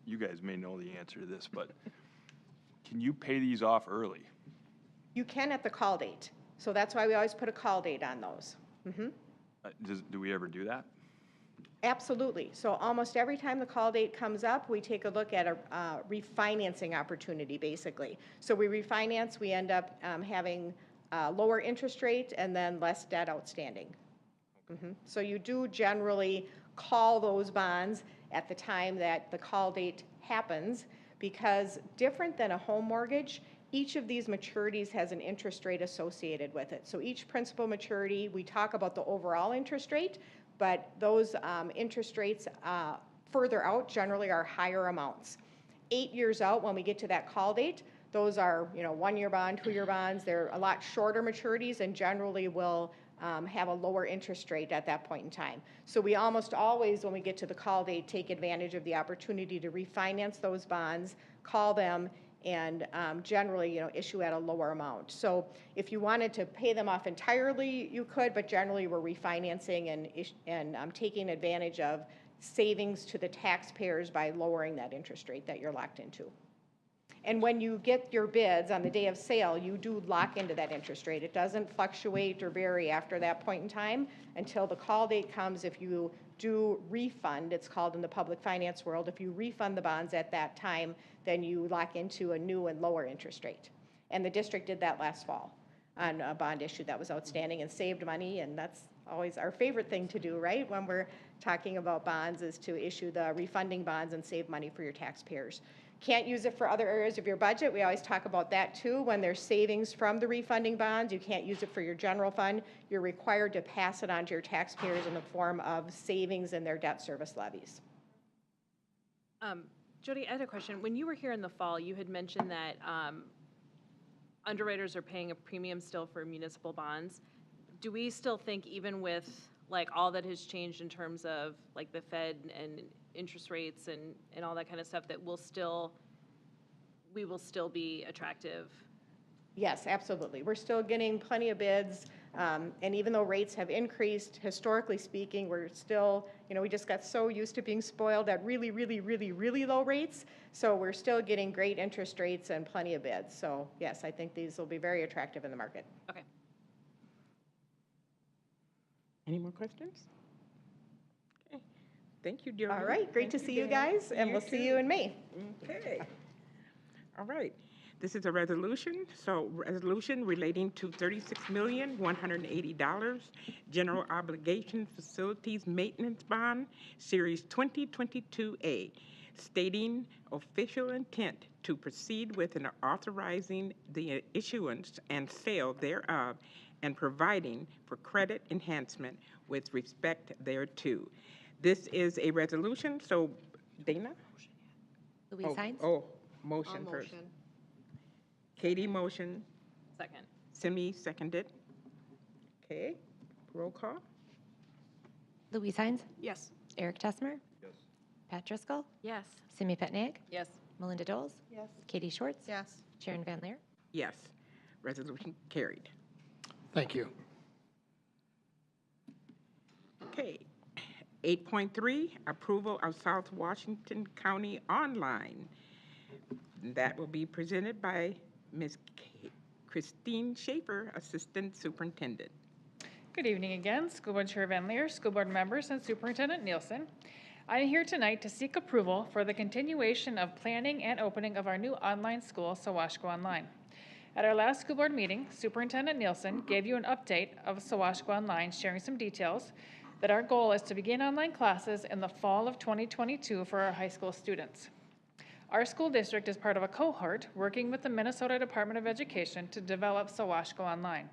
you guys may know the answer to this, but can you pay these off early? You can at the call date. So that's why we always put a call date on those. Mm-hmm. Do we ever do that? Absolutely. So almost every time the call date comes up, we take a look at a refinancing opportunity, basically. So we refinance, we end up having a lower interest rate and then less debt outstanding. Mm-hmm. So you do generally call those bonds at the time that the call date happens, because different than a home mortgage, each of these maturities has an interest rate associated with it. So each principal maturity, we talk about the overall interest rate, but those interest rates further out generally are higher amounts. 8 years out, when we get to that call date, Those are, 1-year bond, 2-year bonds. They're a lot shorter maturities and generally will have a lower interest rate at that point in time. So we almost always, when we get to the call date, take advantage of the opportunity to refinance those bonds, call them, and generally, issue at a lower amount. So if you wanted to pay them off entirely, you could, but generally we're refinancing and taking advantage of savings to the taxpayers by lowering that interest rate that you're locked into. And when you get your bids on the day of sale, you do lock into that interest rate. It doesn't fluctuate or vary after that point in time until the call date comes. If you do refund, it's called in the public finance world, if you refund the bonds at that time, then you lock into a new and lower interest rate. And the district did that last fall on a bond issue that was outstanding and saved money, and that's always our favorite thing to do, right? When we're talking about bonds, is to issue the refunding bonds and save money for your taxpayers. Can't use it for other areas of your budget. We always talk about that too. When there's savings from the refunding bonds, you can't use it for your general fund. You're required to pass it on to your taxpayers in the form of savings in their debt service levies. Jody, I had a question. When you were here in the fall, you had mentioned that underwriters are paying a premium still for municipal bonds. Do we still think, even with like all that has changed in terms of like the Fed and interest rates and all that kind of stuff, that we will still be attractive? Yes, absolutely. We're still getting plenty of bids. And even though rates have increased, historically speaking, we're still, we just got so used to being spoiled at really, really, really, really low rates. So we're still getting great interest rates and plenty of bids. So yes, I think these will be very attractive in the market. Okay. Any more questions? Okay. Thank you, Jody. All right, great to see you Dan. guys, and we'll see you in May. Okay. All right. This is a resolution. So resolution relating to $36,180 general obligation facilities maintenance bond, series 2022A, stating official intent to proceed with and authorizing the issuance and sale thereof and providing for credit enhancement with respect thereto. This is a resolution, so Dana? Louise Hines? Motion first. Katie motion, Second. Simi seconded. Okay, roll call? Louise Hines? Yes. Eric Tessmer? Yes. Pat Driscoll? Yes. Simi Petniak? Yes. Melinda Doles? Yes. Katie Schwartz? Yes. Sharon Van Leer? Yes. Resolution carried. Thank you. Okay. 8.3, approval of South Washington County online. That will be presented by Ms. Christine Schaefer, Assistant Superintendent. Good evening again, School Board Chair Van Leer, School Board members, and Superintendent Nielsen. I'm here tonight to seek approval for the continuation of planning and opening of our new online school, SoWashCo Online. At our last school board meeting, Superintendent Nielsen gave you an update of SoWashCo Online, sharing some details that our goal is to begin online classes in the fall of 2022 for our high school students. Our school district is part of a cohort working with the Minnesota Department of Education to develop SoWashCo Online.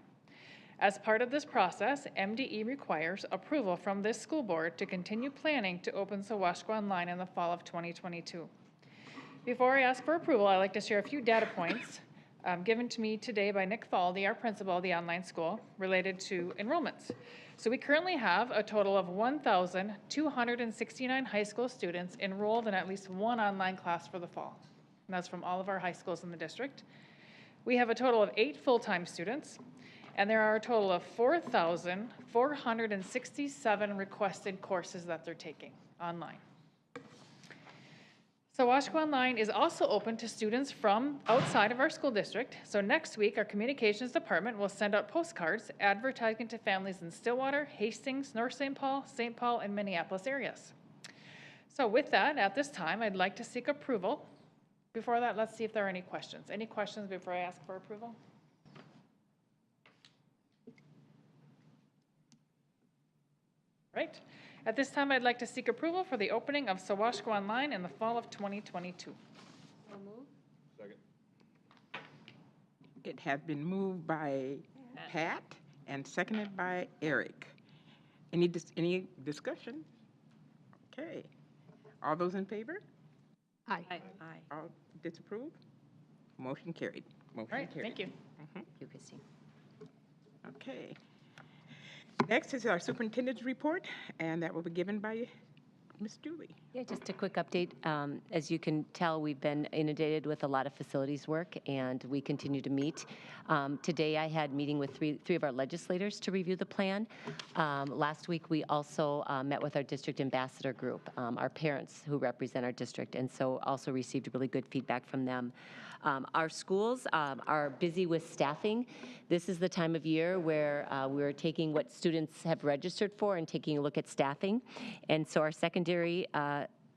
As part of this process, MDE requires approval from this school board to continue planning to open SoWashCo Online in the fall of 2022. Before I ask for approval, I'd like to share a few data points given to me today by Nick Faldy, our principal of the online school, related to enrollments. So we currently have a total of 1,269 high school students enrolled in at least one online class for the fall. And that's from all of our high schools in the district. We have a total of 8 full-time students, and there are a total of 4,467 requested courses that they're taking online. SoWashCo Online is also open to students from outside of our school district. So next week, our communications department will send out postcards advertising to families in Stillwater, Hastings, North St. Paul, and Minneapolis areas. So with that, at this time, I'd like to seek approval. Before that, let's see if there are any questions. Any questions before I ask for approval? Right. At this time, I'd like to seek approval for the opening of SoWashCo Online in the fall of 2022. Second. It has been moved by Pat and seconded by Eric. Any discussion? Okay. All those in favor? Aye. All disapprove? Motion carried. All Motion right, carried. thank you. Thank you, Christine. Okay. Next is our superintendent's report, and that will be given by Ms. Dooley. Yeah, just a quick update. As you can tell, we've been inundated with a lot of facilities work, and we continue to meet. Today, I had meeting with three of our legislators to review the plan. Last week, we also met with our district ambassador group, our parents who represent our district, and so also received really good feedback from them. Our schools are busy with staffing. This is the time of year where we're taking what students have registered for and taking a look at staffing. And so our secondary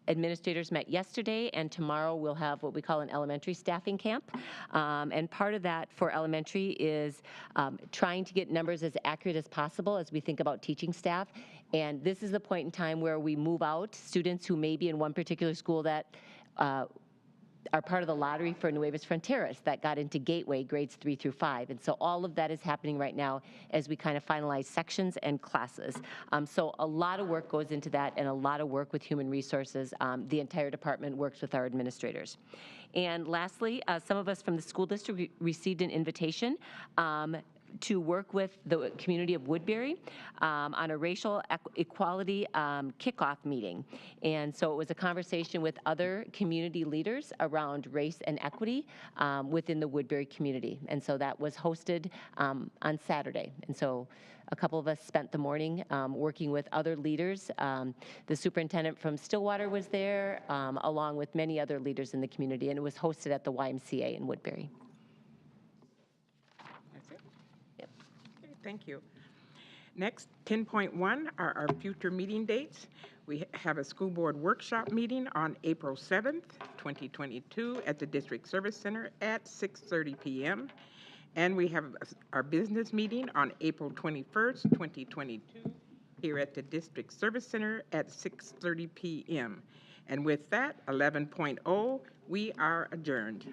administrators met yesterday, and tomorrow we'll have what we call an elementary staffing camp. And part of that for elementary is trying to get numbers as accurate as possible as we think about teaching staff. And this is the point in time where we move out students who may be in one particular school that are part of the lottery for Nuevas Fronteras that got into Gateway grades 3 through 5. And so all of that is happening right now as we kind of finalize sections and classes. So a lot of work goes into that and a lot of work with human resources. The entire department works with our administrators. And lastly, some of us from the school district received an invitation to work with the community of Woodbury on a racial equality kickoff meeting. And so it was a conversation with other community leaders around race and equity within the Woodbury community. And so that was hosted on Saturday. And so a couple of us spent the morning working with other leaders. The superintendent from Stillwater was there, along with many other leaders in the community, and it was hosted at the YMCA in Woodbury. Thank you. Next, 10.1 are our future meeting dates. We have a school board workshop meeting on April 7th, 2022 at the District Service Center at 6:30 p.m. And we have our business meeting on April 21st, 2022 here at the District Service Center at 6:30 p.m. And with that, 11.0, we are adjourned.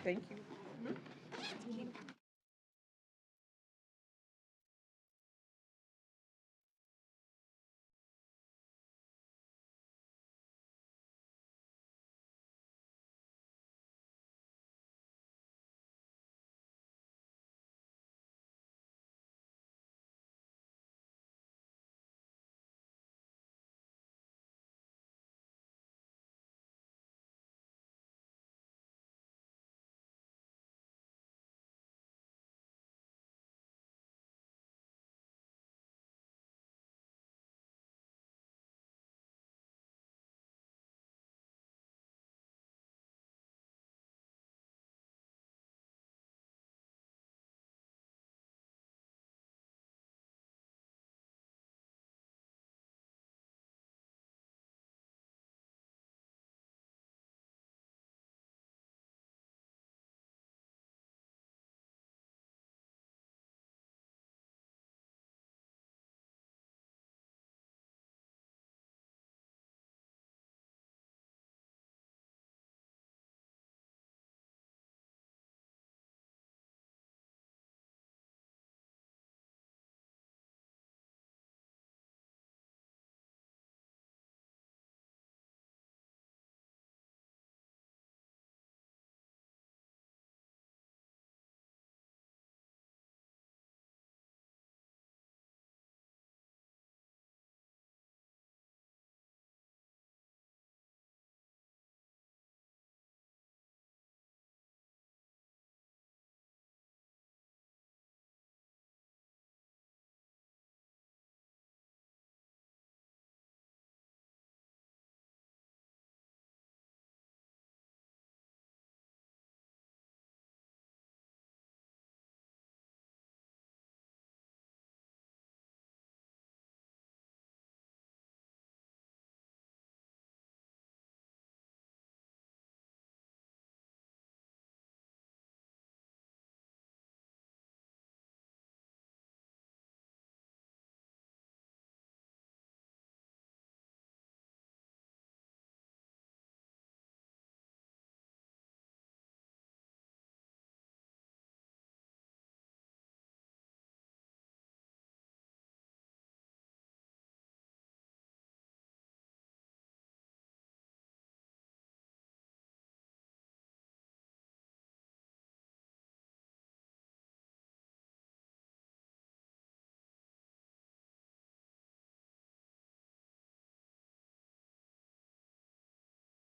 Thank you.